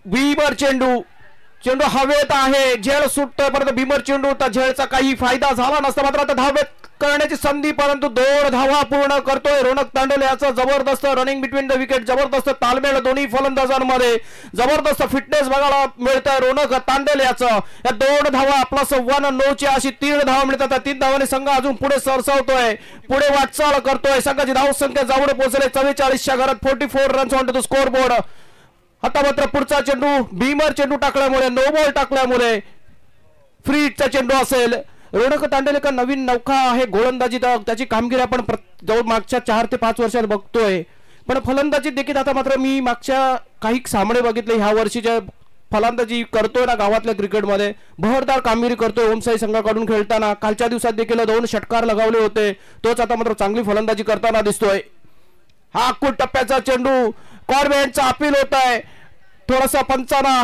भीमर चेंडू हवेत आहे. झेल सुटतोय परंतु भीमर चेंडू, तर झेलचा काही फायदा झाला नसता. मात्र आता धावेत करण्याची संधी, परंतु 2 धावा पूर्ण करतोय रोनक तांडेल. याचा जबरदस्त रनिंग बिटवीन द विकेट, जबरदस्त तालमेळ दोन्ही फलंदाजांमध्ये, जबरदस्त फिटनेस बघायला मिळतंय रोनक तांडेल याचं. या 2 धावा +1 नो ची अशी 3 धावा मिळतात. 3 धावांनी संघ अजून पुढे सरसावतोय, पुढे वाटचाल करतोय. संघाची धाव संख्या जवळ पोहोचले 44च्या घरात. 44 runs on to the score board. आता मात्र पुढचा चेंडू भीमर चेंडू टाकल्यामुळे, नो बॉल टाकल्यामुळे फ्री हिटचा चेंडू असेल. रोनक तांडेल का नवीन नौका आहे गोलंदाजी, त्याची कामगिरी आपण जवळ मागच्या 4 ते 5 वर्षात बघतोय. पण फलंदाजी देखील आता मात्र मी मागच्या काही सामने बघितले, ह्या वर्षीच्या फलंदाजी करतोय ना गावातल्या क्रिकेटमध्ये बहरदार कामगिरी करतोय. ओमसाई संघाकडून खेळताना कालच्या दिवसात देखील 2 षटकार लगावले होते. तोच आता मात्र चांगली फलंदाजी करताना दिसतोय. हा अक्कूट टप्प्याचा चेंडू कॉर्बेटचा अपील होत आहे. थोडासा पंचांना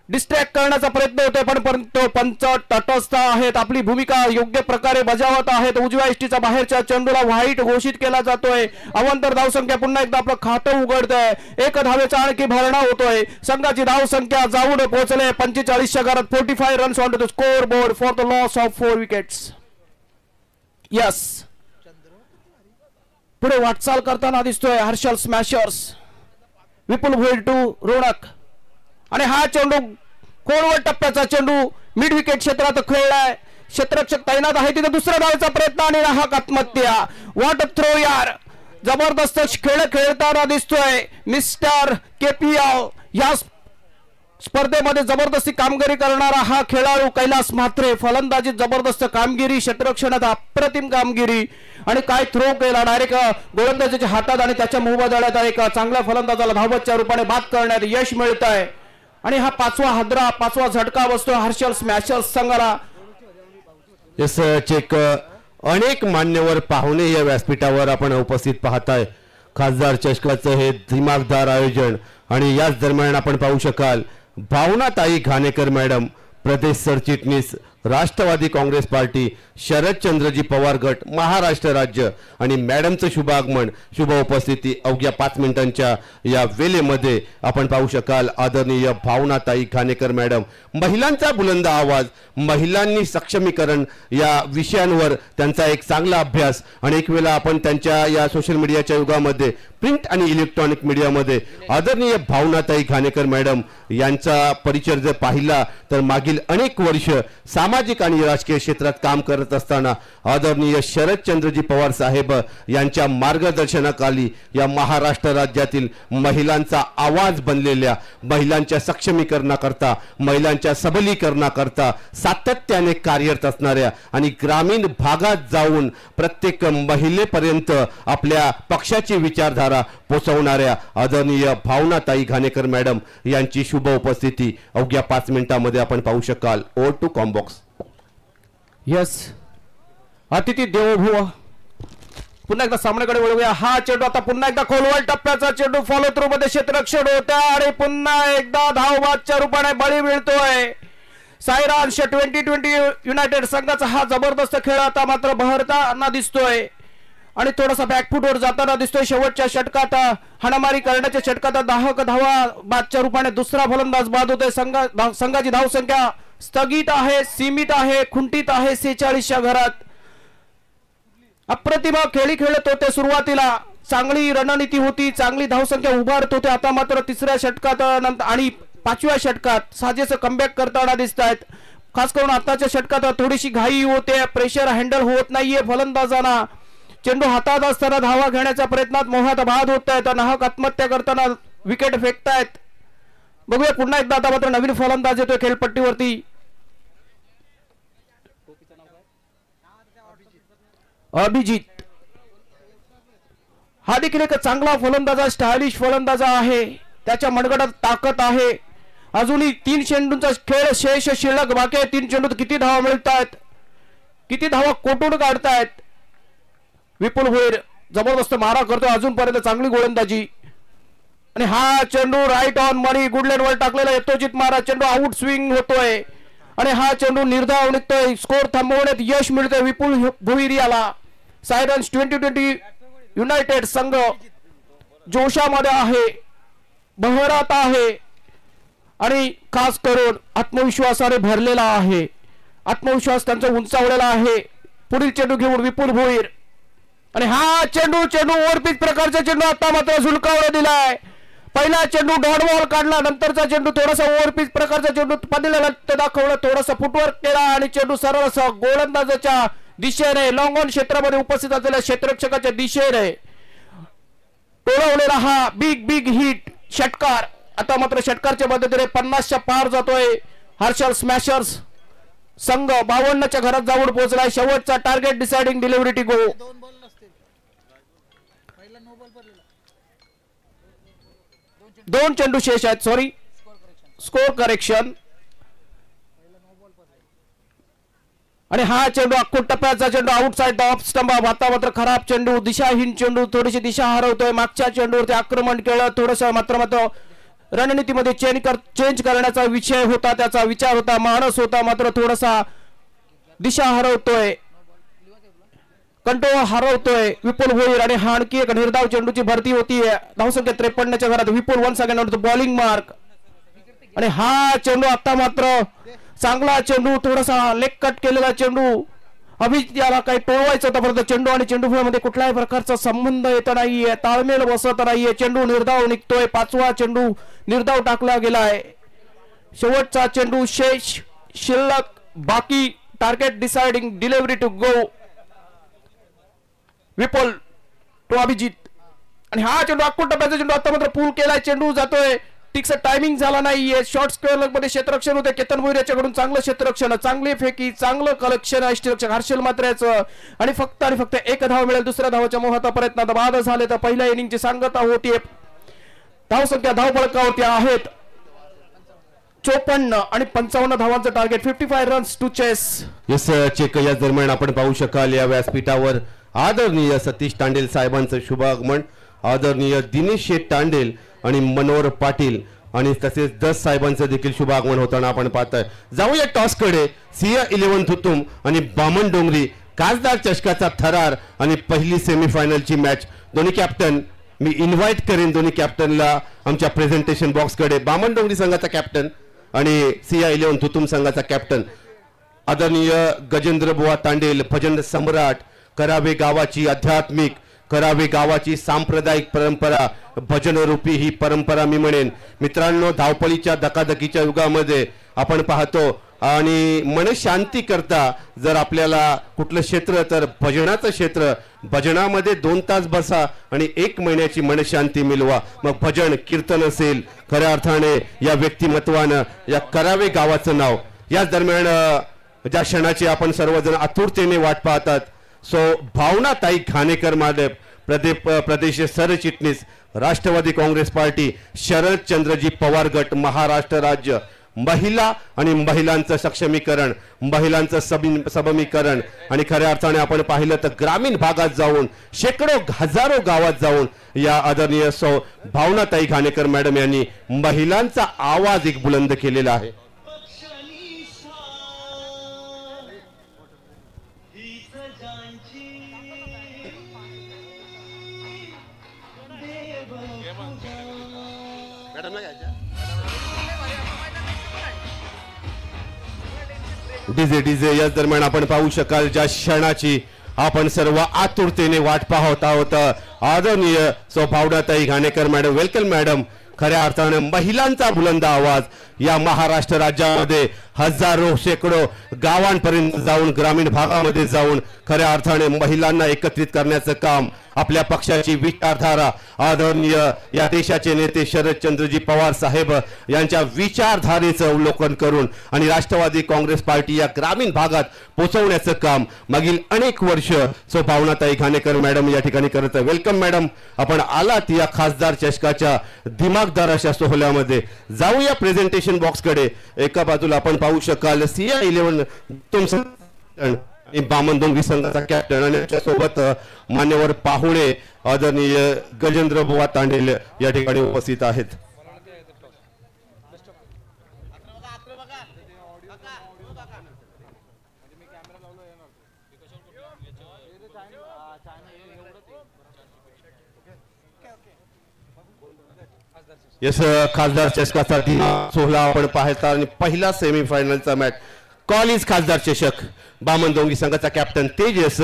डिस्ट्रॅक्ट करण्याचा प्रयत्न होतोय, पण पंच तटस्थ आहेत, आपली भूमिका योग्य प्रकारे बजावत आहेत. उजव्या इष्टीचा बाहेरच्या चेंडूला व्हाईट घोषित केला जातोय. अवंतर धावसंख्या पुन्हा एकदा आपलं खातं उघडतंय. 1 धावेचा आणखी भरणा होतोय. संघाची धावसंख्या जाऊन पोहोचले 45च्या घरात. 45 runs on to the score board for the loss of 4 wickets. Yes, पुढे वाटचाल करताना दिसतोय हर्षल स्मॅशर्स. विपुल भोईर टू रोनक. आणि हा चेंडू खोलवर टप्प्याचा चेंडू मिड विकेट क्षेत्रात खेळलाय. क्षेत्ररक्षक तैनात आहे तिथे दुसऱ्या धावेचा प्रयत्न आणि नाहक आत्महत्या. व्हॉट अ थ्रो यार. जबरदस्त खेळ खेळताना दिसतोय मिस्टर केपीएल. या स्पर्धेमध्ये जबरदस्ती कामगिरी करणारा हा खेळाडू कैलास म्हात्रे. फलंदाजीत जबरदस्त कामगिरी, क्षेत्ररक्षणात अप्रतिम कामगिरी आणि काय थ्रो केला डायरेक्ट गोलंदाजाच्या हातात आणि त्याच्या मोबदल्यात एक चांगल्या फलंदाजाला धावच्या रूपाने बाद करण्यात यश मिळत आहे. आणि हा पाचवा झटका बसतो हर्षल स्मॅशर्स संघाला.
Yes check. अनेक मान्यवर पाहुणे या व्यासपीठावर आपण उपस्थित पाहताय. खासदार चषकाचं हे दिमागदार आयोजन आणि याच दरम्यान आपण पाहू शकाल भावनाताई घाणेकर मॅडम, प्रदेश सरचिटणीस राष्ट्रवादी काँग्रेस पार्टी, शरदचंद्रजी पवार गट, महाराष्ट्र राज्य आणि मॅडमचं शुभ आगमन, शुभ उपस्थिती अवघ्या 5 मिनिटांच्या या वेळेमध्ये आपण पाहू शकाल. आदरणीय भावनाताई घाणेकर मॅडम. महिलांचा बुलंद आवाज, महिलांनी सक्षमीकरण या विषयांवर त्यांचा एक चांगला अभ्यास आणि एक वेळा आपण त्यांच्या या सोशल मीडियाच्या युगामध्ये प्रिंट आणि इलेक्ट्रॉनिक मीडियामध्ये आदरणीय भावनाताई घाणेकर मॅडम यांचा परिचय जर पाहिला तर मागील अनेक वर्ष सामाजिक आणि राजकीय क्षेत्रात काम करत असताना आदरणीय शरदचंद्रजी पवार साहेब यांच्या मार्गदर्शनाखाली या महाराष्ट्र राज्यातील महिलांचा आवाज बनलेल्या, महिलांच्या सक्षमीकरणाकरता, महिलांच्या सबलीकरणाकरता सातत्याने कार्यरत असणाऱ्या आणि ग्रामीण भागात जाऊन प्रत्येक महिलेपर्यंत आपल्या पक्षाची विचारधारा पोहोचवणाऱ्या आदरणीय भावनाताई घाणेकर मॅडम यांची शुभ उपस्थिती अवघ्या 5 मिनिटांमध्ये आपण पाहू शकाल. Over to combox.
यस, अतिथी देवोभव. पुन्हा एकदा सामन्याकडे वळूया. हा चेंडू आता पुन्हा एकदा खोलवर टप्प्याचा चेंडू फॉलो थ्रू मध्ये क्षेत्ररक्षण होत्या आणि पुन्हा एकदा धावबादच्या रूपाने बळी मिळतोय. साईरांश 2020 युनायटेड संघाचा हा जबरदस्त खेळ आता मात्र बहरताना दिसतोय आणि थोडासा बॅकफुटवर जाताना दिसतोय. शेवटच्या षटकात हाणामारी करण्याच्या षटकात 10 धावा बादच्या रूपाने दुसरा फलंदाज बाद होतोय. संघाची धावसंख्या स्थगित आहे, सीमित आहे, खुंटीत आहे 46च्या घरात. अप्रतिम खेळी खेळत होते सुरुवातीला, चांगली रणनीती होती, चांगली धावसंख्या उभारत होते. आता मात्र तिसऱ्या षटकात आणि 5व्या षटकात साजेसं कमबॅक करताना दिसत आहेत. खास करून आताच्या षटकात थोडीशी घाई होते, प्रेशर हँडल होत नाहीये फलंदाजांना. चेंडू हातात असताना धावा घेण्याच्या प्रयत्नात मोहात बाद होत आहेत, नाहक आत्महत्या करताना विकेट फेकतायत. बघूया पुन्हा एकदा आता मात्र नवीन फलंदाज येतोय खेळपट्टीवरती. अभिजित हा देखील एक चांगला फलंदाज, स्टायलिश फलंदाज आहे. त्याच्या मनगटात ताकद आहे. अजूनही 3 चेंडूंचा खेळ शेष शिल्लक बाकी आहे. 3 चेंडूत किती धावा मिळतात, किती धावा कोटून काढतायत. विपुल भोईर जबरदस्त मारा करतो, अजूनपर्यंत चांगली गोलंदाजी. आणि हा चेंडू राईट ऑन मनी, गुड लेन वर टाकलेला यथोचित मारा. चेंडू आउट स्विंग होतोय आणि हा चेंडू निर्धाव निघतोय. स्कोर थांबवण्यात यश मिळतंय विपुल भोईर याला. सायरन्स 2020 युनायटेड संघ जोशामध्ये आहे, बहरात आहे आणि खास करून आत्मविश्वासाने भरलेला आहे. आत्मविश्वास त्यांचा उंचावलेला आहे. पुढील चेंडू घेऊन विपुल भोईर आणि हा चेंडू ओव्हरपिच प्रकारचा चेंडू आता मात्र झुलकावला दिलाय. पहिला चेंडू डॉट बॉल काढला, नंतरचा चेंडू थोडासा ओव्हरपिच प्रकारचा चेंडू पडलेला दाखवला, थोडासा फुटवर्क केला आणि चेंडू सरळ असा गोलंदाजाच्या दिशेने, लॉंग ऑन क्षेत्रामध्ये उपस्थित असलेल्या क्षेत्ररक्षकाच्या दिशेने टोळवलेला हा बिग हिट षटकार. आता मात्र षटकारच्या मदतीने 50च्या पार जातोय. हर्षल स्मॅशर्स संघ 52च्या घरात जाऊन पोहोचलाय. शेवटचा टार्गेट डिसाइडिंग डिलिव्हरी टी गो. 2 चेंडू शेष आहेत. Sorry, score correction. आणि हा चेंडू अख्खूट टप्प्याचा चेंडू आउटसाइड ऑफ स्टंप. आता मात्र खराब चेंडू, दिशाहीन चेंडू, थोडीशी दिशा हरवतोय. मागच्या चेंडूवरती आक्रमण केलं, थोडस मात्र रणनीतीमध्ये चेंज करण्याचा विषय होता, त्याचा विचार होता, मानस होता, मात्र थोडासा दिशा हरवतोय, कंट्रोल हरवतोय विपुल भोईर. आणि हा आणखी एक निर्धाव चेंडूची भरती होती. धावसंख्या 53च्या घरात. विपुल 1 सेकंड बॉलिंग मार्क. आणि हा चेंडू आता मात्र चांगला चेंडू, थोडासा लेग कट केलेला चेंडू. अभिजित याला काही टोळवायचं होतं, परंतु चेंडू आणि चेंडूमध्ये कुठल्याही प्रकारचा संबंध येत नाहीये, ताळमेळ बसत नाहीये. चेंडू निर्धाव निघतोय. 5वा चेंडू निर्धाव टाकला गेलाय. शेवटचा चेंडू शेष शिल्लक बाकी target deciding delivery to go Vipul to Abhijit आणि हा चेंडू अक्कोट टप्प्याचा चेंडू आता मात्र पूल केलाय चेंडू जातोय ठीकसा टायमिंग झाला नाहीये शॉर्ट स्क्वेअर मध्ये क्षेत्ररक्षण होते केतन भोईर याच्याकडून चांगलं क्षेत्ररक्षण चांगली फेकी चांगलं कलेक्शन यष्टीरक्षक हर्षल मात्र याचं आणि फक्त एक धाव मिळेल दुसऱ्या धावाच्या मोहाचा प्रयत्न बाद झाले तर पहिल्या इनिंगची सांगता होतीये धावसंख्या धावफलकावरती आहेत 54 आणि 55 धावांचं target 55 runs to chase.
Yes check या दरम्यान आपण पाहू शकाल या व्यासपीठावर आदरणीय सतीश तांडेल साहेबांचं शुभ आगमन आदरणीय दिनेश शेठ तांडेल आणि मनोहर पाटील आणि तसेच दस साहेबांचं देखील शुभ आगमन होताना आपण पाहतोय. जाऊया टॉस कडे सिया 11 थुतुम आणि बामण डोंगरी खासदार चषकाचा थरार आणि पहिली सेमीफायनलची मॅच. दोन्ही कॅप्टन मी इन्व्हाइट करेन दोन्ही कॅप्टनला आमच्या प्रेझेंटेशन बॉक्स कडे. बामण डोंगरी संघाचा कॅप्टन आणि सिया 11 थुतुम संघाचा कॅप्टन आदरणीय गजेंद्र बुवा तांडेल भजन सम्राट करावे गावाची आध्यात्मिक करावे गावाची सांप्रदायिक परंपरा भजन रूपी ही परंपरा मी म्हणेन. मित्रांनो धावपळीच्या धकाधकीच्या युगामध्ये आपण पाहतो आणि मनशांती करता जर आपल्याला कुठलं क्षेत्र तर भजनाचं क्षेत्र भजनामध्ये 2 तास बसा आणि 1 महिन्याची मनशांती मिळवा. मग भजन कीर्तन असेल खऱ्या अर्थाने या व्यक्तिमत्वानं या करावे गावाचं नाव याच दरम्यान ज्या क्षणाची आपण सर्वजण आतुरतेने वाट पाहतात सो भावनाताई घाणेकर माधव प्रदेश सरचिटणीस राष्ट्रवादी काँग्रेस पार्टी शरदचंद्रजी पवार गट महाराष्ट्र राज्य महिला आणि महिलांचं सक्षमीकरण महिलांचं सबलीकरण आणि खऱ्या अर्थाने आपण पाहिलं तर ग्रामीण भागात जाऊन शेकडो हजारो गावात जाऊन या आदरणीय सौ भावनाताई घाणेकर मॅडम यांनी महिलांचा आवाज एक बुलंद केलेला आहे. डीजे या दरम्यान आपण पाहू शकाल ज्या क्षणाची आपण सर्व आतुरतेने वाट पाहत आहोत आदरणीय सौ भावनाताई घाणेकर मॅडम वेलकम मॅडम. खऱ्या अर्थाने महिलांचा बुलंद आवाज या महाराष्ट्र राज्यामध्ये हजारो शेकडो गावांपर्यंत जाऊन ग्रामीण भागामध्ये जाऊन खऱ्या अर्थाने महिलांना एकत्रित करण्याचं काम आपल्या पक्षाची विचारधारा आदरणीय या देशाचे नेते शरदचंद्रजी पवार साहेब यांच्या विचारधारेचं अवलोकन करून आणि राष्ट्रवादी काँग्रेस पार्टी या ग्रामीण भागात पोहोचवण्याचं काम मागील अनेक वर्ष सो भावनाताई घाणेकर मॅडम या ठिकाणी करत आहे. वेलकम मॅडम आपण आलात या खासदार चषकाच्या दिमागदार अशा सोहळ्यामध्ये. जाऊया प्रेझेंटेशन बॉक्स कडे. एका बाजूला आपण पाहू शकाल सिया 11 तुमचं बामण डोंगरी संघाचा कॅप्टन आणि त्याच्यासोबत मान्यवर पाहुणे आदरणीय गजेंद्र बुवा तांडेल या ठिकाणी उपस्थित आहेत. यस खासदार चषकाचा सोहळा आपण पाहता आणि पहिला सेमीफायनलचा मॅच कॉलेज खासदार चषक बामण डोंगरी संघाचा कॅप्टन तेजस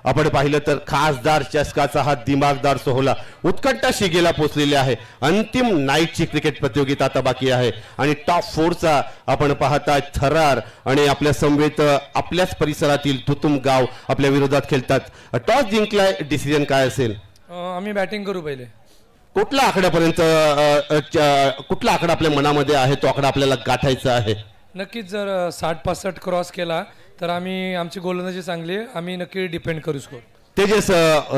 आपण पाहिलं तर खासदार चषकाचा हा दिमागदार सोहळा उत्कंठाशी गेला पोहोचलेला आहे. अंतिम नाईटची क्रिकेट प्रतियोगिता आता बाकी आहे आणि टॉप 4चा आपण पाहता थरार आणि आपल्या समवेत आपल्याच परिसरातील तुतुम गाव आपल्या विरोधात खेळतात. टॉस जिंकलाय डिसिजन काय असेल?
आम्ही बॅटिंग करू पहिले.
कुठला आकड्यापर्यंत कुठला आकडा आपल्या मनामध्ये आहे तो आकडा आपल्याला गाठायचा आहे?
नक्कीच जर 60-65 क्रॉस केला तर आमची गोलंदाजी चांगली आहे आम्ही नक्की डिपेंड करू स्कोर.
तेजस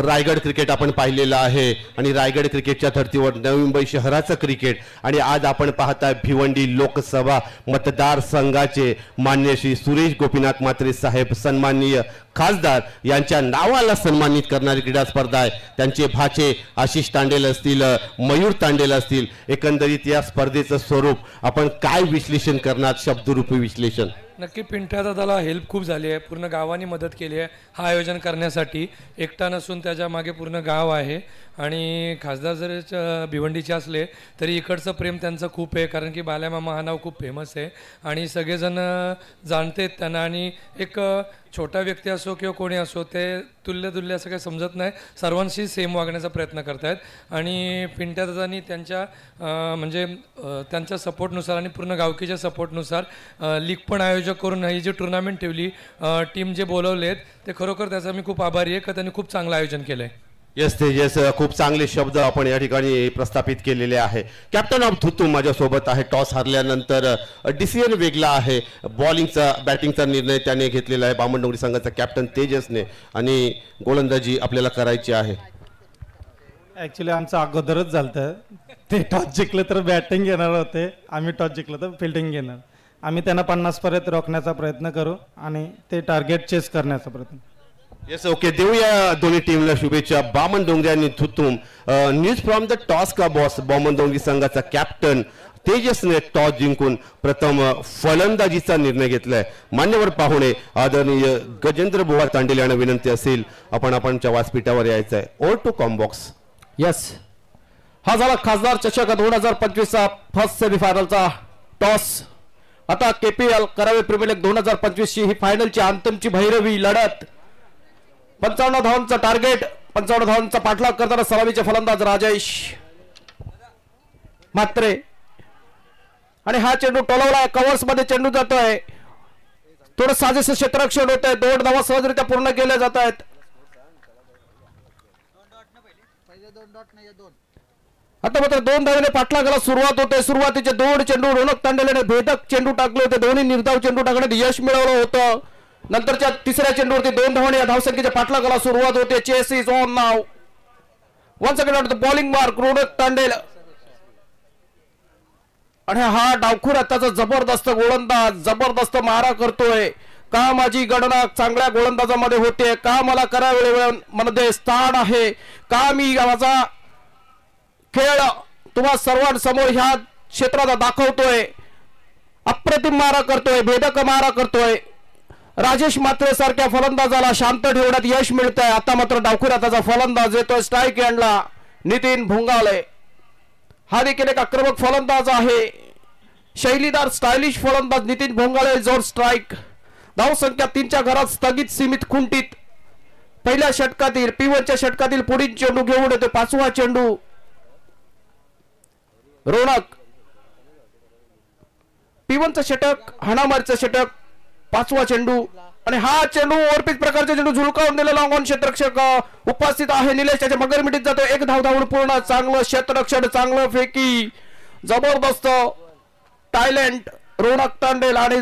रायगड क्रिकेट आपण पाहिलेलं आहे आणि रायगड क्रिकेटच्या धर्तीवर नवी मुंबई शहराचं क्रिकेट आणि आज आपण पाहताय भिवंडी लोकसभा मतदारसंघाचे मान्य श्री सुरेश गोपीनाथ म्हात्रे साहेब सन्माननीय खासदार यांच्या नावाला सन्मानित करणारी क्रीडा स्पर्धा आहे. त्यांचे भाचे आशिष तांडेल असतील मयूर तांडेल असतील एकंदरीत या स्पर्धेचं स्वरूप आपण काय विश्लेषण करणार शब्दरूपी विश्लेषण?
नक्की पिंट्या दादाला हेल्प खूप झाली आहे पूर्ण गावाने मदत केली आहे हा आयोजन करण्यासाठी एकटा नसून त्याच्या मागे पूर्ण गाव आहे आणि खासदार जरी भिवंडीचे असले तरी इकडचं प्रेम त्यांचं खूप आहे, कारण की बाल्यामामा हा नाव खूप फेमस आहे आणि सगळेजण जाणतात त्यांना. आणि एक छोटा व्यक्ती असो किंवा कोणी असो ते तुल्य असं काही समजत नाही, सर्वांशी सेम वागण्याचा प्रयत्न करत आहेत. आणि पिंट्या दादांनी त्यांच्या म्हणजे त्यांच्या सपोर्टनुसार आणि पूर्ण गावकीच्या सपोर्टनुसार लीग पण आयोजक करून ही जी टुर्नामेंट ठेवली, टीम जे बोलवलेत ते खरोखर त्याचा मी खूप आभारी आहे का त्यांनी खूप चांगलं आयोजन केलं आहे.
येस तेजस, खूप चांगले शब्द आपण या ठिकाणी प्रस्थापित केलेले आहे. कॅप्टन ऑफ थुतू माझ्यासोबत आहे. टॉस हारल्यानंतर डिसिजन वेगळा आहे, बॉलिंगचा बॅटिंगचा निर्णय त्याने घेतलेला आहे बामणडोंगरी संघाचा कॅप्टन तेजसने, आणि गोलंदाजी आपल्याला करायची आहे.
ॲक्च्युली आमचं अगोदरच झालं, ते टॉस जिंकलं तर बॅटिंग घेणार होते, आम्ही टॉस जिंकलं तर फिल्डिंग घेणार. आम्ही त्यांना 50 पर्यंत रोखण्याचा प्रयत्न करू आणि ते टार्गेट चेस करण्याचा प्रयत्न.
येस ओके, देऊया दोन्ही टीमला शुभेच्छा. बामणडोंगरी आणि थुतुम. न्यूज फ्रॉम द टॉस का बॉस. बामणडोंगरी संघाचा कॅप्टन तेजसने टॉस जिंकून प्रथम फलंदाजीचा निर्णय घेतलाय. मान्यवर पाहुणे आदरणीय गजेंद्र बुवा तांडेल यांना विनंती असेल आपणच्या व्यासपीठावर यायचं आहे. Or to combox.
यस, हा झाला खासदार चषक 2025चा फर्स्ट सेमीफायनलचा टॉस. आता KPL करावे प्रीमियर लीग 2025 ची ही फायनलची अंतिमची भैरवी लढत. 55 धावांचा टार्गेट, 55 धावांचा पाठलाग करताना सलामीचे फलंदाज राजेश म्हात्रे. आणि हा चेंडू टोलवला, कव्हर्स मध्ये चेंडू जातोय, थोडं साजेसं क्षेत्ररक्षण होत आहे, 2 धावा सहजरित्या पूर्ण केल्या जात आहेत. आता मात्र 2 धावेने पाठलागाला सुरुवात होते. सुरुवातीचे 2 चेंडू रोनक तांडेल भेदक चेंडू टाकले होते, दोन्ही निर्धाव चेंडू टाकण्यात यश मिळवलं होतं. नंतरच्या तिसऱ्या चेंडूवरती 2 धावांनी या धावसंख्येच्या पाठलागाला सुरुवात होते. Chase is on now. Once again on the bowling mark Ronak Tandel. आणि हा डावखुर आताचा जबरदस्त गोलंदाज, जबरदस्त मारा करतोय. का माझी गणना चांगल्या गोलंदाजामध्ये होते, का मला करावेळेमध्ये स्थान आहे, का मी माझा खेळ तुम्हा सर्वांसमोर ह्या क्षेत्रात दाखवतोय. अप्रतिम मारा करतोय, भेदक मारा करतोय. राजेश म्हात्रे सारख्या फलंदाजाला शांत ठेवण्यात यश मिळत आहे. आता मात्र डावखुऱ्या त्याचा फलंदाज येतोय स्ट्राईक एंडला नितीन भोंगाले. हा देखील एक आक्रमक फलंदाज आहे, शैलीदार स्टायलिश फलंदाज नितीन भोंगाले. जोर स्ट्राईक. धावसंख्या 3च्या घरात स्थगित सीमित खुंटीत. पहिल्या षटकातील P1च्या षटकातील पुढील चेंडू घेऊन येतो 5वा चेंडू. रोनक P1चं षटक, हाणामारीचं षटक, 5वा चेंडू. आणि हा चेंडू ओव्हरपिच प्रकारचा चेंडू झुलकावून दिलेला ऑन क्षेत्ररक्षक उपस्थित आहे निलेश, त्याच्या मगर मिठीत जातो. 1 धाव धावून पूर्ण. चांगलं क्षेत्ररक्षण, चांगलं फेकी, जबरदस्त टॅलेंट रोनक तांडेल आणि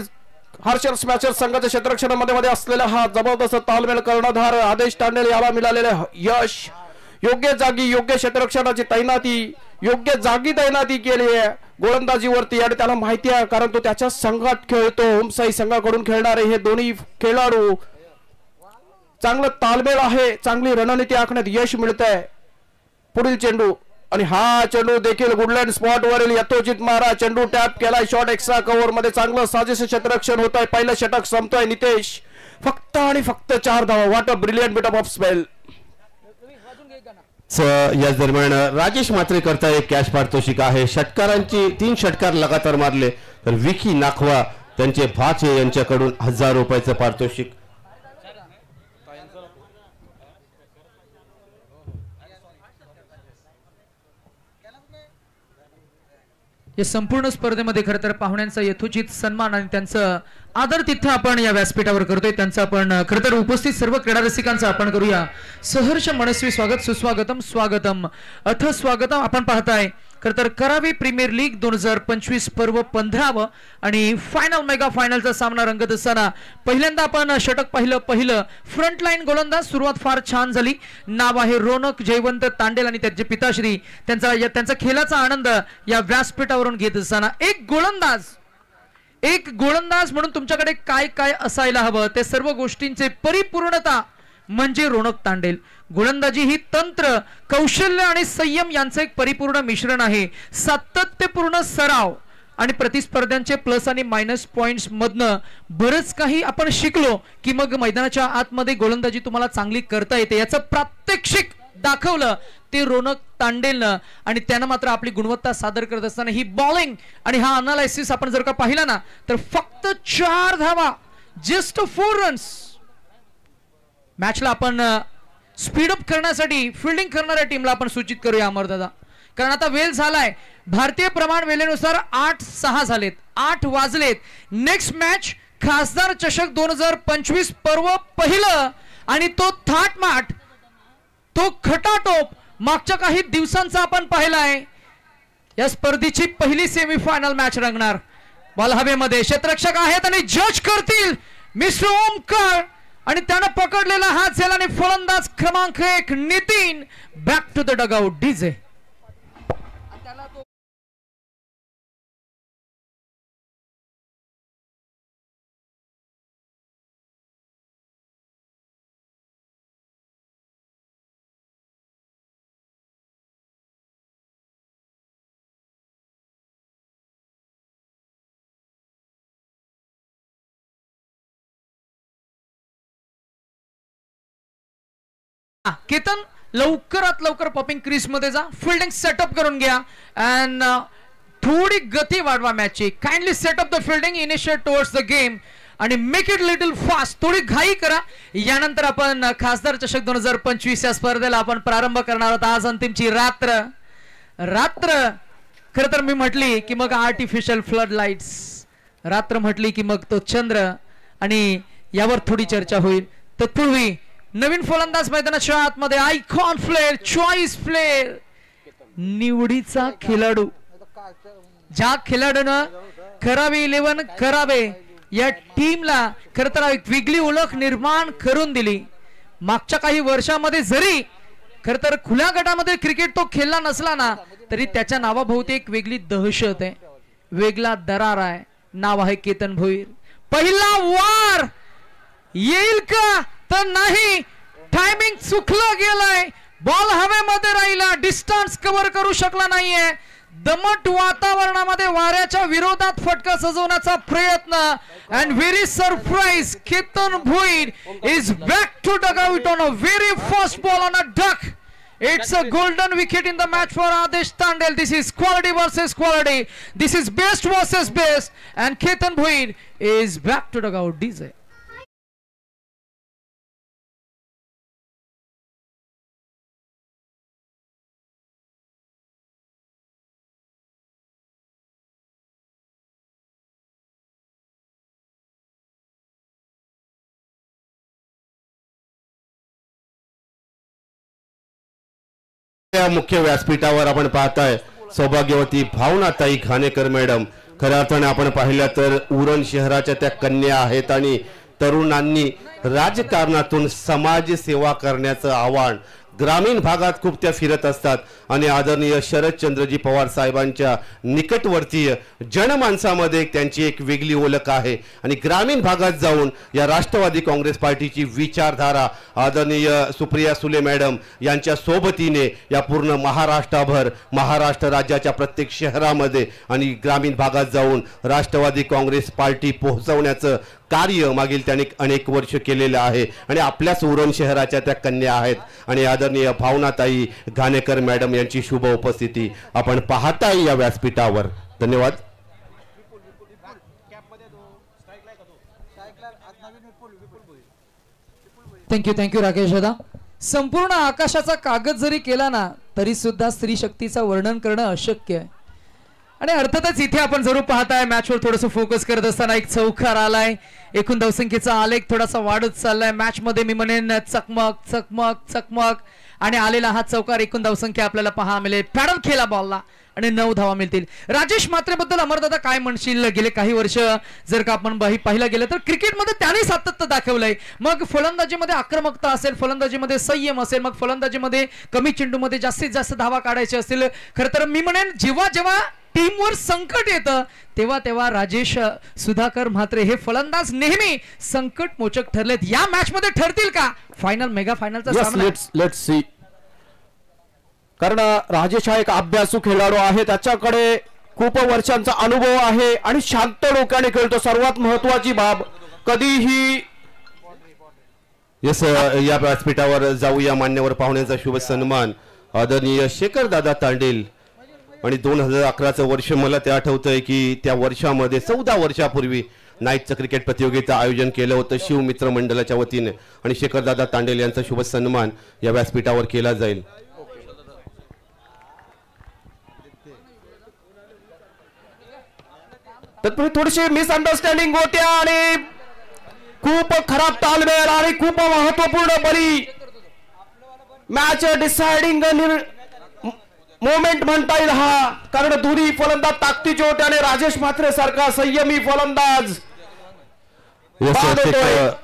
हर्षल स्मॅशर संघाच्या क्षेत्ररक्षणामध्ये असलेला हा जबरदस्त तालमेल कर्णधार आदेश तांडेल याला मिळालेले यश. योग्य जागी योग्य क्षेत्ररक्षणाची तैनाती, योग्य जागी तैनाती केली आहे गोलंदाजीवरती. आणि त्याला माहिती आहे, कारण तो त्याच्या संघात खेळतो. होमसाई संघाकडून खेळणारे हे दोन्ही खेळाडू. चांगलं तालमेल आहे, चांगली रणनीती आखण्यात यश मिळत आहे. पुढील चेंडू, आणि हा चेंडू देखील गुडलँड स्पॉट वरील यथोचित मारा. चेंडू टॅप केलाय, शॉट एक्स्ट्रा कव्हर मध्ये. चांगलं साजेसं क्षेत्ररक्षण होत आहे. पहिलं षटक संपतोय. नितेश फक्त आणि फक्त 4 धावा. What a brilliant bit of spell.
याच दरम्यान राजेश म्हात्रे करता एक कॅश पारितोषिक आहे. षटकारांची 3 षटकार लगातार मारले तर विकी नाखवा त्यांचे भाचे यांच्याकडून 1000 रुपयाचं पारितोषिक.
या संपूर्ण स्पर्धेमध्ये खरं तर पाहुण्यांचा यथोचित सन्मान आणि त्यांचं आदर तिथं आपण या व्यासपीठावर करतोय. त्यांचं आपण खरं तर उपस्थित सर्व क्रीडा रसिकांचं आपण करूया सहर्ष मनस्वी स्वागत. सुस्वागतम, स्वागतम, अथ स्वागतम. आपण पाहताय खरं तर करावी प्रीमियर लीग 2025 पर्व 15व आणि फायनल मेगा फायनलचा सामना रंगत असताना पहिल्यांदा आपण षटक पहिलं फ्रंटलाईन गोलंदाज. सुरुवात फार छान झाली. नाव आहे रोनक जयवंत तांडेल आणि त्याचे पिताश्री. त्यांचा खेळाचा आनंद या व्यासपीठावरून घेत असताना एक गोलंदाज म्हणून तुमच्याकडे काय काय असायला हवं ते सर्व गोष्टींचे परिपूर्णता म्हणजे रोनक तांडेल. गोलंदाजी ही तंत्र, कौशल्य आणि संयम यांचं एक परिपूर्ण मिश्रण आहे. सातत्यपूर्ण सराव आणि प्रतिस्पर्ध्यांचे प्लस आणि मायनस पॉइंट्स मधनं बरंच काही आपण शिकलो की मग मैदानाच्या आतमध्ये गोलंदाजी तुम्हाला चांगली करता येते. याचं प्रात्यक्षिक दाखवलं ते रोनक तांडेलनं आणि त्यानं मात्र आपली गुणवत्ता सादर करत असताना ही बॉलिंग आणि हा अनालायसिस आपण जर का पाहिला ना तर फक्त 4 धावा, जस्ट 4 रन्स. मॅचला आपण स्पीडअप करण्यासाठी फिल्डिंग करणाऱ्या टीमला आपण सूचित करूया अमरदादा, कारण आता वेळ झालाय. भारतीय प्रमाण वेळेनुसार 8:06 झालेत, 8 वाजलेत. नेक्स्ट मॅच खासदार चषक 2025 पर्व पहिलं आणि तो थाटमाट, तो खटाटोप मागच्या काही दिवसांचा आपण पाहिलाय. या स्पर्धेची पहिली सेमीफायनल मॅच रंगणार. बॉल हवेमध्ये, क्षेत्ररक्षक आहेत आणि जज करतील मिस्टर ओमकार आणि त्यानं पकडलेला हात झाला आणि फलंदाज क्रमांक 1 Nitin back to the dugout. DJ Ketan लवकरात लवकर पॉपिंग क्रीज मध्ये जा, फिल्डिंग सेटअप करून घ्या अँड थोडी गती वाढवा मॅचची. Kindly set up the fielding, initiate towards the game आणि मेक इट लिटिल फास्ट. थोडी घाई करा. यानंतर आपण खासदार चषक 2025 या स्पर्धेला आपण प्रारंभ करणार आहोत. आज अंतिमची रात्र खरं तर मी म्हटली की मग आर्टिफिशियल फ्लड लाईट्स, रात्र म्हटली की मग तो चंद्र आणि यावर थोडी चर्चा होईल. तत्पूर्वी नवीन फलंदाज मैदानाच्या आतमध्ये आयकॉन प्लेयर, चॉईस प्लेयर, निवडीचा खेळाडू, ज्या खेळाडूनं करावे 11 करावे या टीमला खरं तर एक वेगळी ओळख निर्माण करून दिली. मागच्या काही वर्षामध्ये जरी खरं तर खुल्या गटामध्ये क्रिकेट तो खेळला नसला ना तरी त्याच्या नावाभोवती एक वेगळी दहशत आहे, वेगळा दरार आहे. नाव आहे केतन भोईर. पहिला वार येईल का तर नाही, टायमिंग चुकलं गेलंय. बॉल हवेमध्ये राहिला, डिस्टन्स कव्हर करू शकला नाहीये. दमट वातावरणामध्ये वाऱ्याच्या विरोधात फटका सजवण्याचा प्रयत्न and very surprise Ketan Bhoir is back to dugout on a very first ball on a duck. It's a golden wicket in the match for Adesh Tandel. This is quality versus quality. This is best versus best. And Ketan Bhoir is back to dugout. DJ.
मुख्य व्यासपीठावर आपण पाहताय सौभाग्यवती भावनाताई Ghanekar madam. खऱ्या अर्थाने आपण पाहिलं तर उरण शहराच्या त्या कन्या आहेत आणि तरुणांनी राजकारणातून समाज सेवा करण्याचं आव्हान. ग्रामीण भागात खूप त्या फिरत असतात आणि आदरणीय शरदचंद्रजी पवार साहेबांच्या निकटवर्तीय जनमानसामध्ये त्यांची एक वेगळी ओळख आहे आणि ग्रामीण भागात जाऊन या राष्ट्रवादी काँग्रेस पार्टीची विचारधारा आदरणीय सुप्रिया सुले मॅडम यांच्या सोबतीने या पूर्ण महाराष्ट्रभर, महाराष्ट्र राज्याच्या प्रत्येक शहरामध्ये आणि ग्रामीण भागात जाऊन राष्ट्रवादी काँग्रेस पार्टी पोहोचवण्याचं कार्य मागील त्यांनी अनेक वर्ष केलेलं आहे आणि आपल्याच उरण शहराच्या त्या कन्या आहेत आणि आदरणीय भावनाताई घाणेकर मॅडम यांची शुभ उपस्थिती आपण पाहताय या व्यासपीठावर. धन्यवाद.
थँक्यू राकेश दादा. संपूर्ण आकाशाचा कागद जरी केला ना तरी सुद्धा स्त्री शक्तीचं वर्णन करणं अशक्य आहे आणि अर्थातच इथे आपण जरूर पाहताय मॅचवर थोडंसं फोकस करत असताना एक चौकार आलाय. एकूण धावसंख्येचा आलेख थोडासा वाढत चाललाय. मॅच मध्ये मी म्हणेन चकमक चकमक चकमक आणि आलेला हा चौकार एकूण धावसंख्या आपल्याला पाहायला मिळेल. पॅडल खेळा बॉलला आणि 9 धावा मिळतील. राजेश म्हात्रेबद्दल अमरदादा काय म्हणशील? गेले काही वर्ष जर का आपण पाहिलं गेलं तर क्रिकेटमध्ये त्याने सातत्य दाखवलंय. मग फलंदाजीमध्ये आक्रमकता असेल, फलंदाजीमध्ये संयम असेल, मग फलंदाजीमध्ये कमी चेंडूमध्ये जास्तीत जास्त धावा काढायचे असतील. खरं तर मी म्हणेन जेव्हा जेव्हा टीमवर संकट येतं तेव्हा तेव्हा राजेश सुधाकर म्हात्रे हे फलंदाज नेहमी संकट मोचक ठरलेत. या मॅच मध्ये ठरतील का फायनल, मेगा फायनलचा सामना?
Let's see. कारण राजेश हा एक अभ्यासू खेळाडू आहे, त्याच्याकडे खूप वर्षांचा अनुभव आहे आणि शांत डोक्याने खेळतो. सर्वात महत्वाची बाब कधीही.
यस, या व्यासपीठावर जाऊया मान्यवर पाहुण्यांचा शुभ सन्मान. आदरणीय शेखर दादा तांडेल आणि 2011चं वर्ष मला ते आठवतंय की त्या वर्षामध्ये 14 वर्षापूर्वी नाईटचं क्रिकेट प्रतियोगिता आयोजन केलं होतं शिव मित्र मंडळाच्या वतीने आणि शेखर दादा तांडेल यांचा शुभ सन्मान या व्यासपीठावर केला जाईल.
तत्पूर्वी थोडीशी मिसअंडरस्टँडिंग होत्या आणि खूप खराब तालमेल आणि खूप महत्वपूर्ण बरी मॅच डिसाइडिंग मोमेंट म्हणता येईल हा, कारण दोन्ही फलंदाज ताकदीचे होते आणि राजेश म्हात्रे सारखा संयमी फलंदाज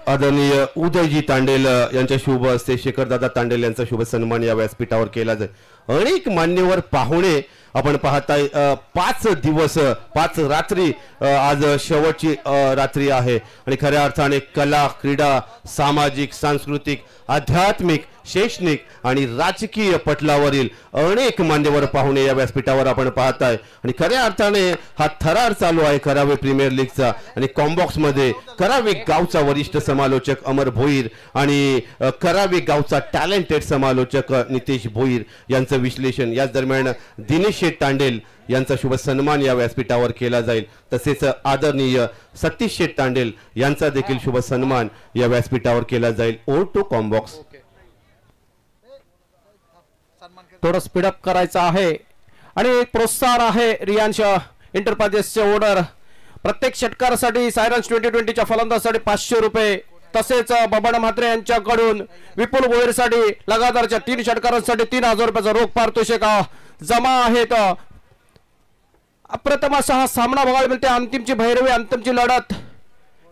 आदरणीय उदयजी तांडेल यांच्या शुभ हस्ते शेखर दादा तांडेल यांचा शुभ सन्मान या व्यासपीठावर केला जाईल. अनेक मान्यवर पाहुणे आपण पाहताय. 5 दिवस 5 रात्री आज शेवटची रात्री आहे आणि खऱ्या अर्थाने कला, क्रीडा, सामाजिक, सांस्कृतिक, आध्यात्मिक, शैक्षणिक आणि राजकीय पटलावरील अनेक मान्यवर पाहुणे या व्यासपीठावर आपण पाहताय आणि खऱ्या अर्थाने हा थरार चालू आहे करावे प्रीमियर लीगचा आणि कॉम्बॉक्स मध्ये करावे गावचा वरिष्ठ समालोचक अमर भोईर आणि करावे गावचा टॅलेंटेड समालोचक नितेश भोईर यांचं विश्लेषण. याच दरम्यान दिनेश शेठ तांडेल यांचा शुभ सन्मान या व्यासपीठावर केला जाईल. तसेच आदरणीय सतीश शेठ तांडेल यांचा देखील शुभ सन्मान या व्यासपीठावर केला जाईल. Over to combox.
थोडं स्पीडअप करायचं आहे आणि एक प्रोत्साहन आहे रियांश एंटरप्राइजेसचे ओनर. प्रत्येक षटकारासाठी सायरन्स 2020च्या फलंदाजासाठी 500 रुपये, तसेच बबन म्हात्रे यांच्याकडून विपुल भोईरसाठी लगातारच्या 3 षटकारांसाठी 3000 रुपयाचा रोख पारितोषिक जमा आहेत. अप्रतिम असा हा सामना बघायला मिळते. अंतिमची भैरवी, अंतिमची लढत,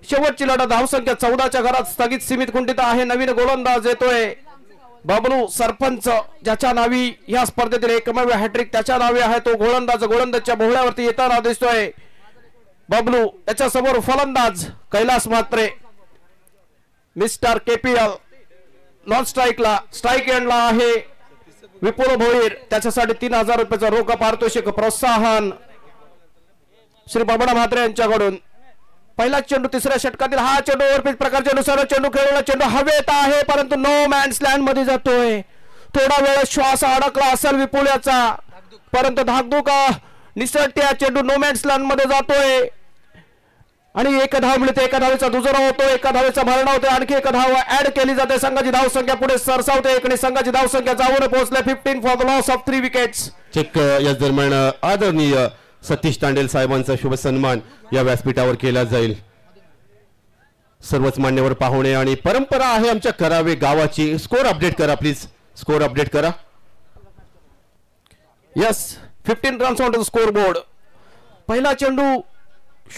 शेवटची लढत. धावसंख्या 14च्या घरात स्थगित सीमित कुंठित आहे. नवीन गोलंदाज येतोय बबलू सरपंच, ज्याच्या नावी या स्पर्धेतील एकमेव हॅट्रिक त्याच्या नावे आहे. तो गोलंदाजच्या भोवळ्यावरती येताना दिसतोय बबलू. त्याच्या समोर फलंदाज Kailas Mhatre, mister KPL. Non स्ट्राईकला, स्ट्राईक एंडला आहे विपुल भोईर. त्याच्यासाठी 3000 रुपयाचा रोख पारितोषिक प्रोत्साहन श्री बबन म्हात्रे यांच्याकडून. पहिला चेंडू तिसऱ्या षटकातील हा चेंडू ओव्हरपिच प्रकारचे नुसार चेंडू खेळवला. चेंडू हवेत आहे परंतु नो मॅन्स लँड मध्ये जातोय. थोडा वेळ श्वास अडकला असेल विपुल्याचा, परंतु धाकधूक निसटत्या चेंडू नो मॅन्स लँड मध्ये जातोय आणि 1 धाव मिळते. 1 धावेचा दुजरा होतो, 1 धावेचा भरणा होतो. आणखी 1 धाव ऍड केली जाते. संघाची धावसंख्या पुढे सरसावते. आणि संघाची धावसंख्या जाऊन पोहोचले 15 for the loss of 3 wickets.
Check या दरम्यान आदरणीय सतीश तांडेल साहेबांचा शुभ सन्मान या व्यासपीठावर केला जाईल. सर्वच मान्यवर पाहुणे आणि परंपरा आहे आमच्या करावे गावाची. स्कोर अपडेट करा प्लीज, स्कोर अपडेट करा.
Yes, 15 runs on the score board. पहिला चेंडू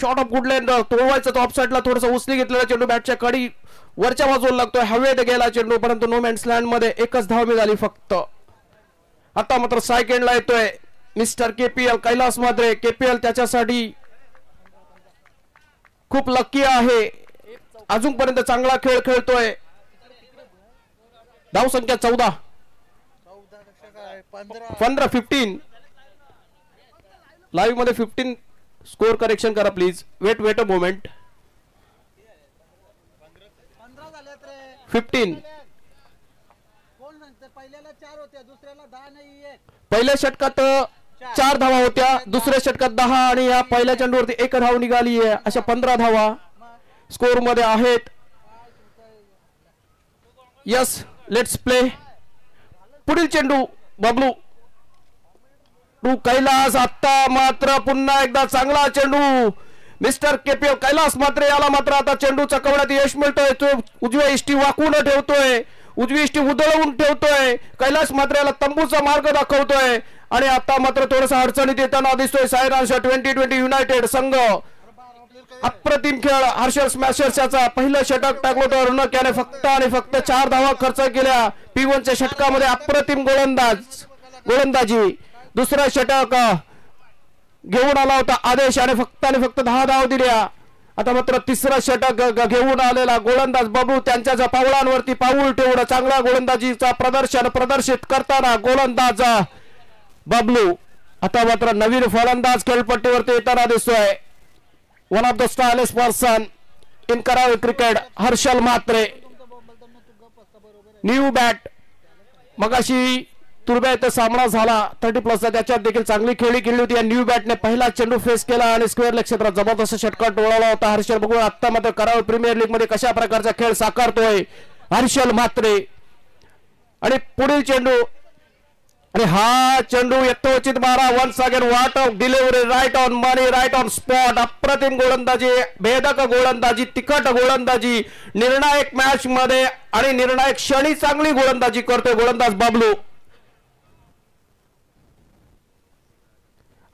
शॉट ऑफ गुडलँड तोडवायचा, तो ऑफ साइडला थोडासा उचली घेतलेला चेंडू बॅटच्या कडी वरच्या बाजूला लागतोय. हवेत गेला चेंडू परंतु नो मॅन्स लँड मध्ये 1च धाव मिळाली फक्त. आता मात्र स्ट्राईक एंडला येतोय mister KPL Kailas Mhatre. KPL त्याच्यासाठी खूप लकी आहे. अजूनपर्यंत चांगला खेळ खेळतोय. धावसंख्या 14 15 लाईव्ह मध्ये 15. स्कोर करेक्शन करा प्लीज. Weight a moment. 15. पहिल्या षटकात 4 धावा होत्या, दुसऱ्या षटकात 10 आणि या पहिल्या चेंडूवरती 1 धाव निघाली आहे. अशा 15 धावा स्कोर मध्ये आहेत. Yes, let's play. पुढील चेंडू बबलू टू कैलास. आता मात्र पुन्हा एकदा चांगला चेंडू मिस्टर केपीएल कैलास म्हात्रे याला मात्र आता चेंडू चकवण्यात यश मिळतोय. तो उजव्या इष्टी वाकून ठेवतोय, उजवी इष्टी उधळवून ठेवतोय. कैलास म्हात्रे याला तंबूचा मार्ग दाखवतोय आणि आता मात्र थोडासा अडचणीत येताना दिसतोय सायरन्स 2020 युनायटेड संघ. अप्रतिम खेळ. हर्षल स्मॅशर्सचा पहिलं षटक टाकलं तर रनक याने फक्त आणि फक्त 4 धावा खर्च केल्या. P1च्या षटकामध्ये अप्रतिम गोलंदाजी. दुसरा षटक घेऊन आला होता आदेश आणि फक्त 10 धाव दिल्या. आता मात्र तिसरा षटक घेऊन आलेला गोलंदाज बबलू त्यांच्या पावलांवरती पाऊल ठेवून चांगला गोलंदाजीचा प्रदर्शित करताना गोलंदाज बबलू. आता मात्र नवीन फलंदाज खेळपट्टीवरती येताना दिसतोय. One of the stylish person in Karave cricket Harshal Mhatre. New bat. मगाशी तुर्ब्या इथं सामना झाला 30+ त्याच्यात देखील चांगली खेळली होती. या न्यू बॅटने पहिला चेंडू फेस केला आणि स्क्वेअर लेग क्षेत्रात जबरदस्त षटकार टोळवला होता. हर्षल बघू आता मध्ये करावे प्रीमियर लीग मध्ये कशा प्रकारचा खेळ साकारतोय हर्षल म्हात्रे. आणि पुढील चेंडू आणि हा चेंडू यथोचित मारा. Once again what of delivery, right on money, right on spot. अप्रतिम गोलंदाजी, भेदक गोलंदाजी, तिखट गोलंदाजी निर्णायक मॅच मध्ये आणि निर्णायक क्षणी चांगली गोलंदाजी करतोय गोलंदाज बबलू.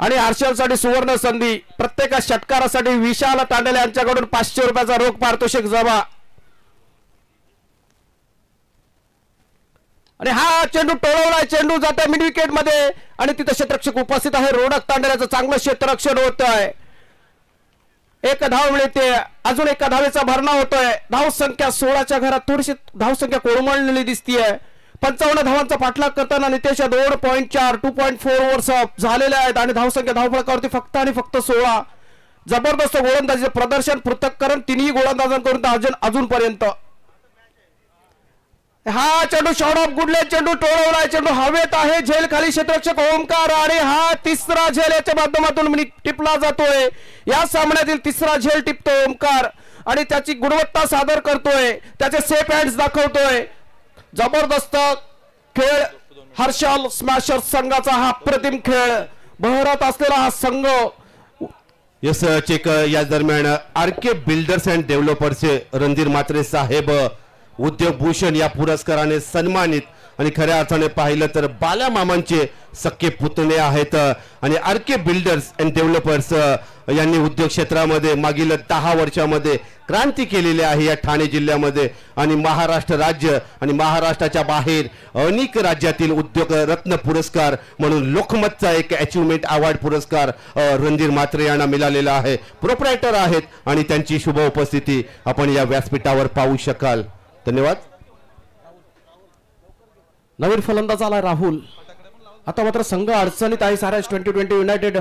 आणि हर्षलसाठी सुवर्ण संधी. प्रत्येक षटकारासाठी विशाल तांडेल यांच्याकडून 500 रुपयाचा रोख पारितोषिक जमा. आणि हा चेंडू टोळवलाय. चेंडू जातोय मिड विकेट मध्ये आणि तिथे क्षेत्ररक्षक उपस्थित आहे. रोडक तांडेल्याचं चांगलं क्षेत्ररक्षण होत आहे. एक धाव मिळते. अजून एका धावेचा भरणा होतोय. धाव संख्या 16च्या घरात थोडीशी धाव संख्या कोळमळलेली दिसतीये. 55 धावांचा पाठलाग करताना नितेश 2.4 2.4 ओव्हर्स झालेल्या आहेत आणि धावसंख्या धावफलकावरती फक्त आणि फक्त 16. जबरदस्त गोलंदाजीचं प्रदर्शन, पृथक्करण तिन्ही गोलंदाजांकडून अजूनपर्यंत. हा चेंडू शॉट ऑफ गुडले, चेंडू टोळवलाय. चेंडू हवेत आहे. झेल खाली क्षेत्ररक्षक ओमकार आणि हा तिसरा झेल याच्या माध्यमातून टिपला जातोय. या सामन्यातील तिसरा झेल टिपतो ओमकार आणि त्याची गुणवत्ता सादर करतोय. त्याचे सेफ हँड्स दाखवतोय. जबरदस्त खेळ हर्षल स्मॅशर संघाचा. हा अप्रतिम खेळ बहरत असलेला हा संघ.
यस चेक या दरम्यान आरके बिल्डर्स अँड डेव्हलपर्सचे रणधीर म्हात्रे साहेब उद्योग भूषण या पुरस्काराने सन्मानित. आणि खऱ्या अर्थाने पाहिलं तर बाल्या मामांचे सख्खे पुतणे आहेत. आणि आरके बिल्डर्स अँड डेव्हलपर्स यांनी उद्योग क्षेत्रामध्ये मागील 10 वर्षामध्ये क्रांती केलेली आहे या ठाणे जिल्ह्यामध्ये. आणि महाराष्ट्र राज्य आणि महाराष्ट्राच्या बाहेर अनेक राज्यातील उद्योग रत्न पुरस्कार म्हणून लोकमतचा एक अचिव्हमेंट अवॉर्ड पुरस्कार रणधीर म्हात्रे यांना मिळालेला आहे. प्रोप्रायटर आहेत आणि त्यांची शुभ उपस्थिती आपण या व्यासपीठावर पाहू शकाल. धन्यवाद.
नवीन फलंदाज आला राहुल. आता मात्र संघ अडचणीत आहे. साऱ्या 2020 युनायटेड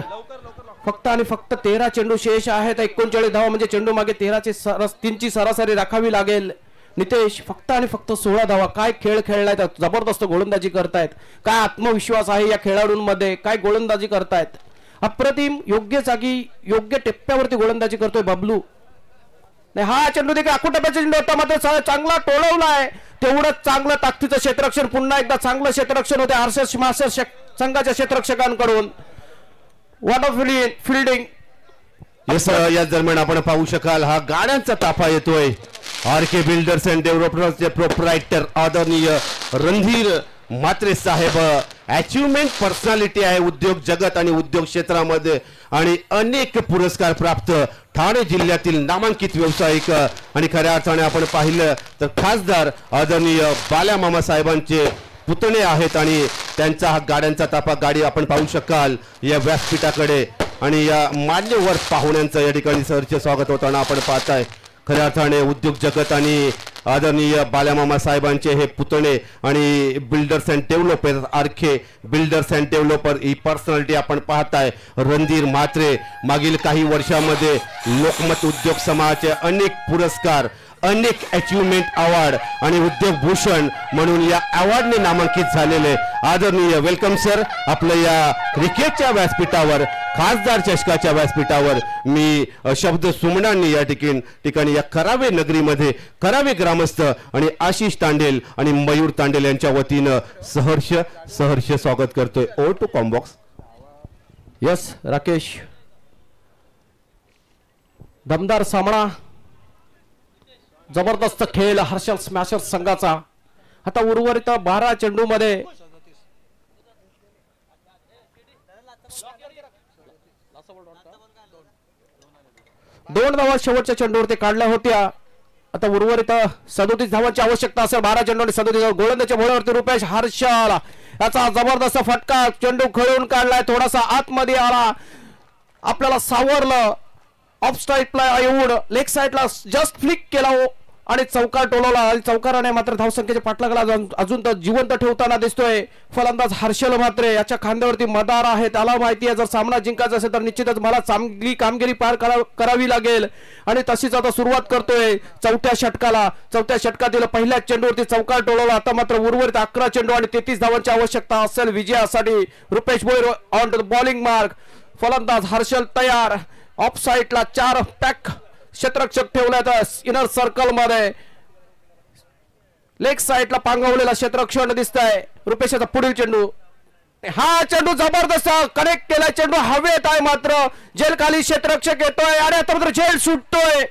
फक्त आणि फक्त 13 चेंडू शेष आहेत. 39 धावा म्हणजे चेंडू मागे 3ची सरासरी राखावी लागेल. नितेश फक्त आणि फक्त 16 धावा. काय खेळ खेळलायत. जबरदस्त गोलंदाजी करतायत. काय आत्मविश्वास आहे या खेळाडूंमध्ये. काय गोलंदाजी करतायत. अप्रतिम. योग्य जागी योग्य टेप्प्यावरती गोलंदाजी करतोय बबलू. हा चेंडू देखील आकुटप्याचा चेंडू होता मात्र चांगला टोळवलाय. तेवढंच चांगलं ताकदीचं क्षेत्ररक्षण. पुन्हा एकदा चांगलं क्षेत्ररक्षण होते हर्षल स्मॅशर संघाच्या क्षेत्ररक्षकांकडून. What of fielding.
यस या दरम्यान आपण पाहू शकाल हा गाड्यांचा ताफा येतोय. आरके बिल्डर्स अँड डेव्हलपर्सचे प्रोप्रायटर आदरणीय रणधीर म्हात्रे साहेब अचिव्हमेंट पर्सनॅलिटी आहे उद्योग जगत आणि उद्योग क्षेत्रामध्ये. आणि अनेक पुरस्कार प्राप्त ठाणे जिल्ह्यातील नामांकित व्यावसायिक. आणि खऱ्या अर्थाने आपण पाहिलं तर खासदार आदरणीय बाल्या मामा साहेबांचे पुतणे आहेत. आणि त्यांचा हा गाड्यांचा ताफा गाडी आपण पाहू शकाल या व्यासपीठाकडे. आणि या मान्यवर पाहुण्यांचं या ठिकाणी सहर्ष स्वागत होताना आपण पाहताय. खऱ्या अर्थाने उद्योग जगत आणि आदरणीय बाल्यामामा साहेबांचे हे पुतणे आणि builders and developer RK builders and developer ही पर्सनॅलिटी आपण पाहताय. रणधीर म्हात्रे मागील काही वर्षामध्ये लोकमत उद्योग समाजाचे अनेक पुरस्कार, अनेक अचिव्हमेंट अवॉर्ड आणि उद्योग भूषण म्हणून या अवॉर्डने नामांकित झालेले आदरणीय वेलकम सर. आपल्या या क्रिकेटच्या व्यासपीठावर, खासदार चषकाच्या व्यासपीठावर मी शब्द सुमनांनी या ठिकाणी या करावे नगरीमध्ये करावे ग्रामस्थ आणि आशिष तांडेल आणि मयूर तांडेल यांच्या वतीनं सहर्ष स्वागत करतोय. Over to combox.
Yes Rakesh. दमदार सामना, जबरदस्त खेळ हर्षल स्मॅशर संघाचा. आता उर्वरित 12 चेंडू मध्ये 2 धावा शेवटच्या चेंडूवरती काढल्या होत्या. आता उर्वरित 37 धावांची आवश्यकता असेल. 12 चेंडू आणि 37 धावा. गोलंदाजीच्या भोवऱ्यावरती रुपेश हर्षल याचा जबरदस्त फटका. चेंडू खळून काढलाय. थोडासा आतमध्ये आला. आपल्याला सावरलं. ऑफ स्ट्राईकला येऊन लेग साईडला जस्ट फ्लिक केला आणि चौकार टोलवला आणि चौकाराने मात्र धावसंख्येच्या पाठलागाला अजून तर जिवंत ठेवताना दिसतोय फलंदाज हर्षल म्हात्रे. याच्या खांद्यावरती मदार आहे, त्याला माहिती आहे जर सामना जिंकायचा असेल तर निश्चितच मला चांगली कामगिरी पार करावी लागेल आणि तशीच आता सुरुवात करतोय चौथ्या षटकातील पहिल्या चेंडूवरती चौकार टोलवला. आता मात्र उर्वरित 11 चेंडू आणि 33 धावांची आवश्यकता असेल विजयासाठी. Rupesh Bhoir on to the bowling mark. फलंदाज हर्षल तयार. ऑफ साइडला 4 पॅक क्षेत्ररक्षक ठेवला इनर सर्कल मध्ये. लेग साइडला पांगवलेला क्षेत्ररक्षण दिसत आहे. रुपेशचा पुढील चेंडू, हा चेंडू जबरदस्त कनेक्ट केला. चेंडू हवेत आहे मात्र जेल खाली क्षेत्ररक्षक येतोय आणि आता मात्र झेल सुटतोय.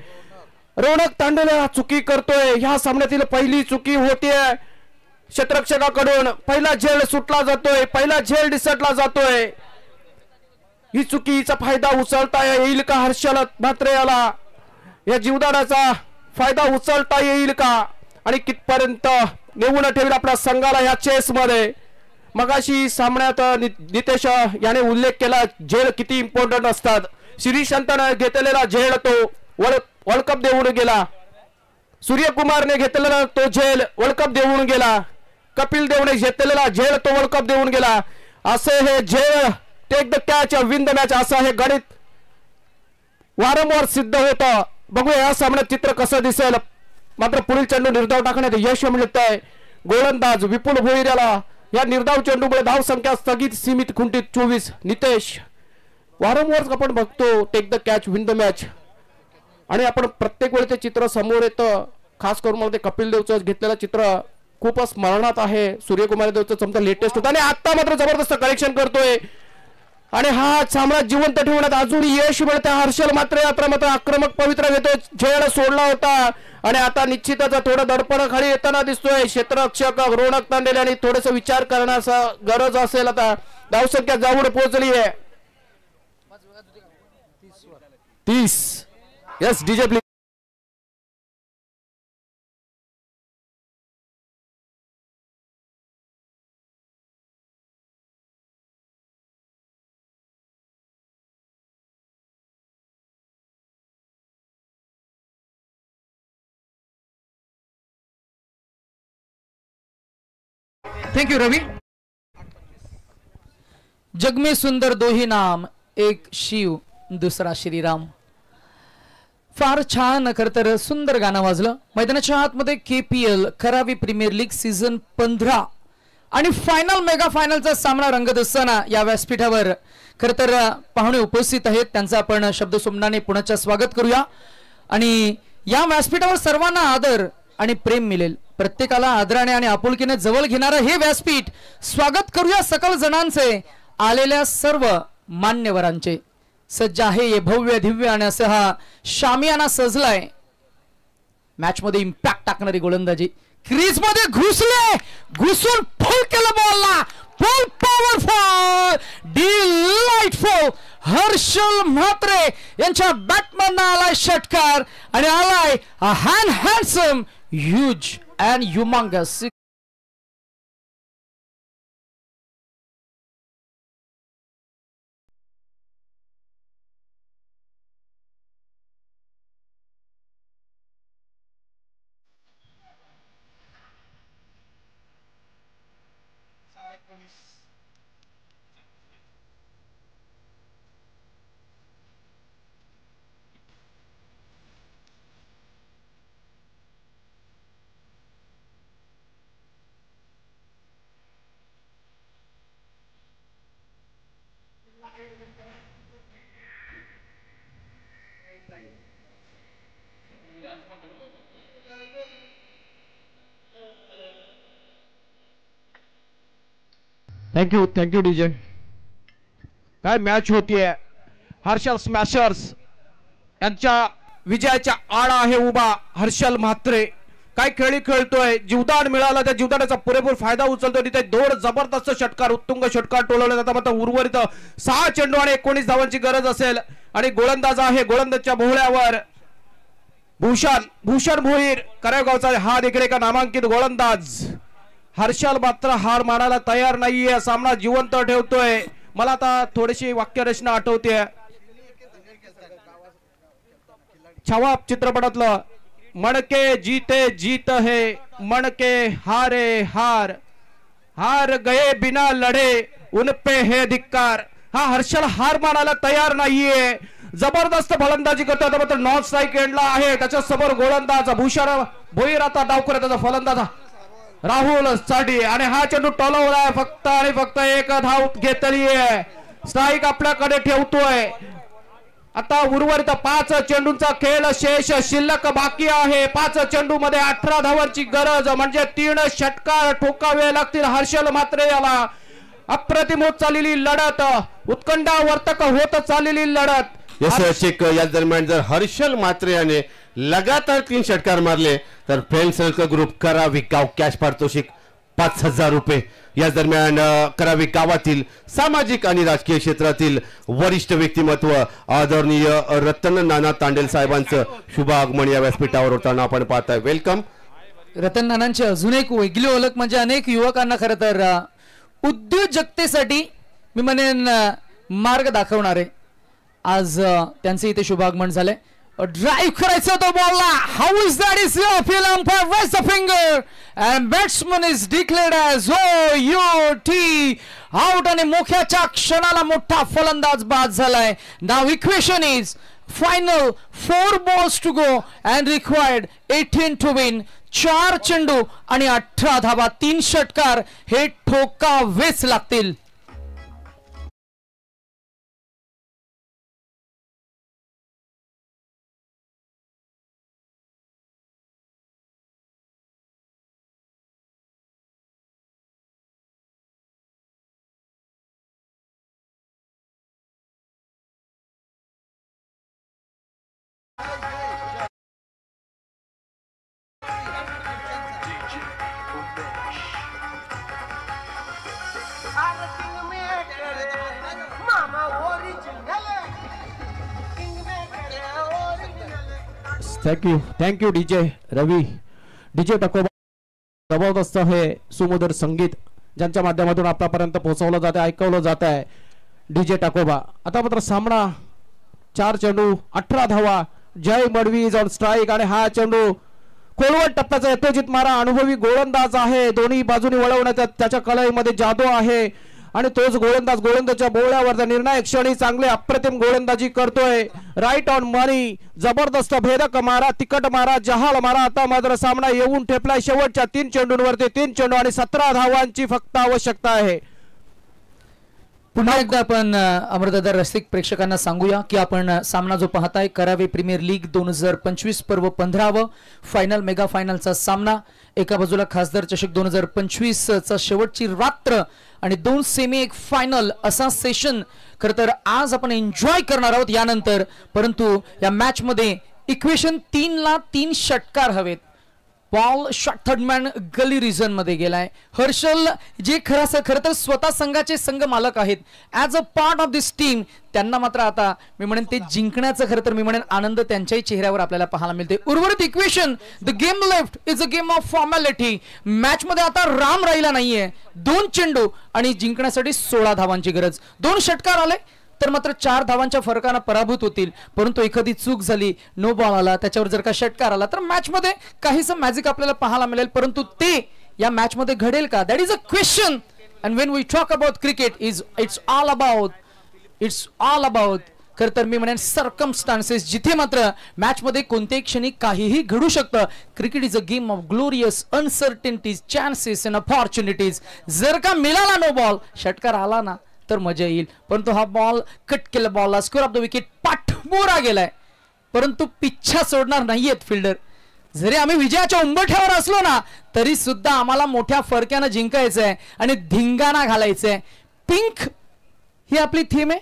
रोनक तांडेले चुकी करतोय. ह्या सामन्यातील पहिली चुकी होतीये क्षेत्ररक्षकाकडून. पहिला झेल सुटला जातोय, पहिला झेल डिसटला जातोय. ही चुकीचा फायदा उचलता येईल का हर्षल म्हात्रे याला? या जीवदानाचा फायदा उचलता येईल का आणि कितपर्यंत नेऊन ठेवेल आपल्या संघाला या चेस मध्ये? मगाशी सामन्यात नितेश याने उल्लेख केला झेल किती इम्पॉर्टंट असतात. श्रीशांतने घेतलेला झेल तो वर्ल्ड कप देऊन गेला. सूर्यकुमारने घेतलेला तो झेल वर्ल्ड कप देऊन गेला. कपिल देवने घेतलेला झेल तो वर्ल्ड कप देऊन गेला. असे हे झेल take the catch win the match असं हे गणित वारंवार सिद्ध होतं. बघूया या सामन्यात चित्र कसं दिसेल. मात्र पुढील चेंडू निर्धाव टाकण्यात यश मिळत आहे. गोलंदाज विपुल भोईर याला या निर्धाव चेंडूमुळे धाव संख्या स्थगित सीमित खुंटीत 24. नितेश, वारंवार आपण बघतो take the catch win the match आणि आपण प्रत्येक वेळी ते चित्र समोर येतं. खास करून मला ते कपिल देवचं घेतलेलं चित्र खूपच स्मरणात आहे. सूर्यकुमार देवचं समजा लेटेस्ट होतं आणि आता मात्र जबरदस्त करेक्शन करतोय आणि हा सामना जिवंत ठेवण्यात अजून यश मिळते. हर्षल मात्र आता मात्र आक्रमक पवित्र घेतोय. झेल सोडला होता आणि आता निश्चितच थोडं दडपण खाली येताना दिसतोय. क्षेत्ररक्षक रोनक तांडेले आणि थोडस विचार करण्याचा गरज असेल. आता धावसंख्या जाऊन पोहोचली आहे 30. Yes DJ please.
Thank you Ravi. जग में सुंदर दो ही नाम, एक शिव दुसरा श्रीराम. फार छान खरं तर सुंदर गाणं वाजलं. मैदानाच्या आतमध्ये KPL करावी प्रीमियर लीग सीझन 15 आणि फायनल मेगा फायनलचा सामना रंगत असताना या व्यासपीठावर खरं तर पाहुणे उपस्थित आहेत. त्यांचा आपण शब्द सुमनाने पुण्याच्या स्वागत करूया आणि या व्यासपीठावर सर्वांना आदर आणि प्रेम मिळेल. प्रत्येकाला आदराने आणि आपुलकीने जवळ घेणारं हे व्यासपीठ. स्वागत करूया सकल जणांचे, आलेल्या सर्व मान्यवरांचे. सज्ज आहे हे भव्य दिव्य आणि असं हा शामियाना सजलाय. मॅच मध्ये इम्पॅक्ट टाकणारी गोलंदाजी. क्रीज मध्ये घुसून फुल केलं बॉलला. Full powerful delightful Harshal Mhatre यांच्या बॅटमॅन आलाय षटकार आणि आलाय handsome huge and humongous.
Thank you DJ. काय मॅच होतीये. हर्षल स्मॅशर्स यांच्या विजयाच्या आड आहे उभा हर्षल म्हात्रे. काय खेळी खेळतोय. जीवदान मिळालं, त्या जीवदानाचा पुरेपूर फायदा उचलतोय. तिथे 2 जबरदस्त षटकार, उत्तुंग षटकार टोलवले जातात. मात्र उर्वरित 6 चेंडू आणि 19 धावांची गरज असेल आणि गोलंदाज आहे. गोलंदाजच्या भोवळ्यावर भूषण भोईर करेगावचा हा देखील एक नामांकित गोलंदाज. हर्षल मात्र हार मानायला तयार नाहीये. सामना जिवंत ठेवतोय. मला आता थोडीशी वाक्यरचना आठवते. छावा चित्रपटातलं मणके जीते जीत है, मणके हारे हार, हार गए बिना लढे उन पे है धिक्कार. हा हर्षल हार मानायला तयार नाहीये. जबरदस्त फलंदाजी करतोय. आता मात्र नॉन स्ट्राईक एंडला आहे. त्याच्या समोर गोलंदाज भूषण भोईर आता डावकर त्याचा फलंदाज राहुल साठी आणि हा चेंडू टोलवलाय. फक्त आणि फक्त एक धाव घेतली आहे. स्ट्राईक आपल्याकडे ठेवतोय. आता उर्वरित 5 चेंडूंचा खेळ शेष शिल्लक बाकी आहे. 5 चेंडू मध्ये 18 धावांची गरज म्हणजे 3 षटकार ठोकावे लागतील हर्षल म्हात्रे याला. अप्रतिम होत चाललेली लढत, उत्कंठावर्तक होत चाललेली लढत.
यस चेक या दरम्यान जर हर्षल म्हात्रे याने लगातार 3 षटकार मारले तर फ्रेंड सर्कल ग्रुप करावी गाव कॅश पारितोषिक 5,000 रुपये. या दरम्यान करावी गावातील सामाजिक आणि राजकीय क्षेत्रातील वरिष्ठ व्यक्तिमत्व आदरणीय रतन नाना तांडेल साहेबांचं शुभ आगमन या व्यासपीठावर होताना आपण पाहताय. वेलकम.
रतन नानांची अजून एक वेगळी ओळख म्हणजे अनेक युवकांना खरं तर उद्योजकतेसाठी मी म्हणेन मार्ग दाखवणारे. आज त्यांचे इथे शुभागमन झाले. ड्राइव करायचं होतं बॉलला. How is that is appeal umpire raise the finger and batsman is declared as OUT out. आणि मोक्याच्या क्षणाला मोठा फलंदाज बाद झालाय. Now equation is final 4 balls to go and required 18 to win. 4 चेंडू आणि 18 धावा, 3 षटकार हे ठोकावेच लागतील.
थँक्यू डीजे रवी, डीजे टकोबा. जबरदस्त हे सुमधुर संगीत ज्यांच्या माध्यमातून आपल्यापर्यंत पोहोचवलं जात आहे, ऐकवलं जात आहे. डीजे टकोबा. आता मात्र सामना 4 चेंडू 18 धावा. जय मडवी इज ऑन स्ट्राईक आणि हा चेंडू खोलवट टप्प्याचा यथोचित मारा. अनुभवी गोलंदाज आहे. दोन्ही बाजूनी वळवण्यात त्याच्या कलाईमध्ये जादू आहे आणि तोच गोलंदाजच्या बोळ्यावर निर्णायक क्षणी चांगले अप्रतिम गोलंदाजी करतोय. राईट ऑन मनी. जबरदस्त भेदक मारा, तिकट मारा, जहाल मारा. आता मात्र सामना येऊन ठेपलाय शेवटच्या 3 चेंडूंवरती. 3 चेंडू आणि 17 धावांची फक्त आवश्यकता आहे.
पुन्हा एकदा आपण अमरदादा रसिक प्रेक्षकांना सांगूया की आपण सामना जो पाहताय करावे प्रीमियर लीग 2025 पर्व 15व फायनल मेगा फायनलचा सामना. एका बाजूला खासदार चषक 2025 चा शेवटची रात्र आणि 2 सेमी 1 फायनल असा सेशन खरं तर आज आपण एन्जॉय करणार आहोत यानंतर. परंतु या मॅच मध्ये इक्वेशन 3 ला 3 षटकार हवेत. बॉल शॉट थर्ड मॅन गली रिजन मध्ये गेलाय. हर्षल जे खरं तर स्वतः संघाचे संघ मालक आहेत as a part of this team, त्यांना मात्र आता मी म्हणेन ते जिंकण्याचं खरं तर मी म्हणेन आनंद त्यांच्याही चेहऱ्यावर आपल्याला पाहायला मिळते. उर्वरित equation the game left is a game of formality. Match मध्ये आता राम राहिला नाहीये. 2 चेंडू आणि जिंकण्यासाठी 16 धावांची गरज. 2 षटकार आले तर मात्र 4 धावांच्या फरकाने पराभूत होतील. परंतु एखादी चूक झाली, नो बॉल आला, त्याच्यावर जर का षटकार आला तर मॅच मध्ये काहीसं मॅजिक आपल्याला पाहायला मिळेल. परंतु ते या मॅच मध्ये घडेल का? That is a question. And when we talk about cricket it's all about खरं तर मी म्हणेन सर्कमस्टान्सेस, जिथे मात्र मॅच मध्ये कोणत्याही क्षणी काहीही घडू शकतं. Cricket is a game of glorious uncertainties, chances and opportunities. जर का मिळाला नो बॉल, षटकार आला ना तर मजा येईल. परंतु हा बॉल कट केला, बॉलला स्कोर ऑफ द विकेट पाठमोरा गेलाय. परंतु पिच्छा सोडणार नाहीयेत फिल्डर. जरी आम्ही विजयाच्या उंबरठ्यावर असलो ना तरी सुद्धा आम्हाला मोठ्या फरक्यानं जिंकायचंय आणि धिंगाणा घालायचंय. पिंक ही आपली थीम आहे.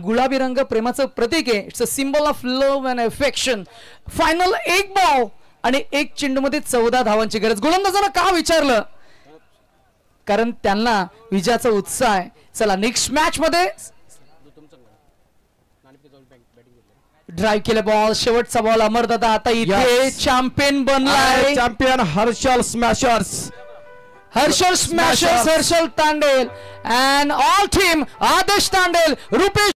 गुलाबी रंग प्रेमाचं प्रतीक आहे. It's a symbol of love and affection. Final 1 ball आणि 1 चेंडू मध्ये 14 धावांची गरज. गोलंदाजांना का विचारलं? कारण त्यांना विजयाचा उत्साह आहे. चला नेक्स्ट मॅच मध्ये ड्राइव्ह केले बॉल, शेवटचा बॉल. अमरदादा आता इथे चॅम्पियन बनलाय.
Champion Harshal Smashers.
Harshal Tandel and all team Adesh Tandel, Rupesh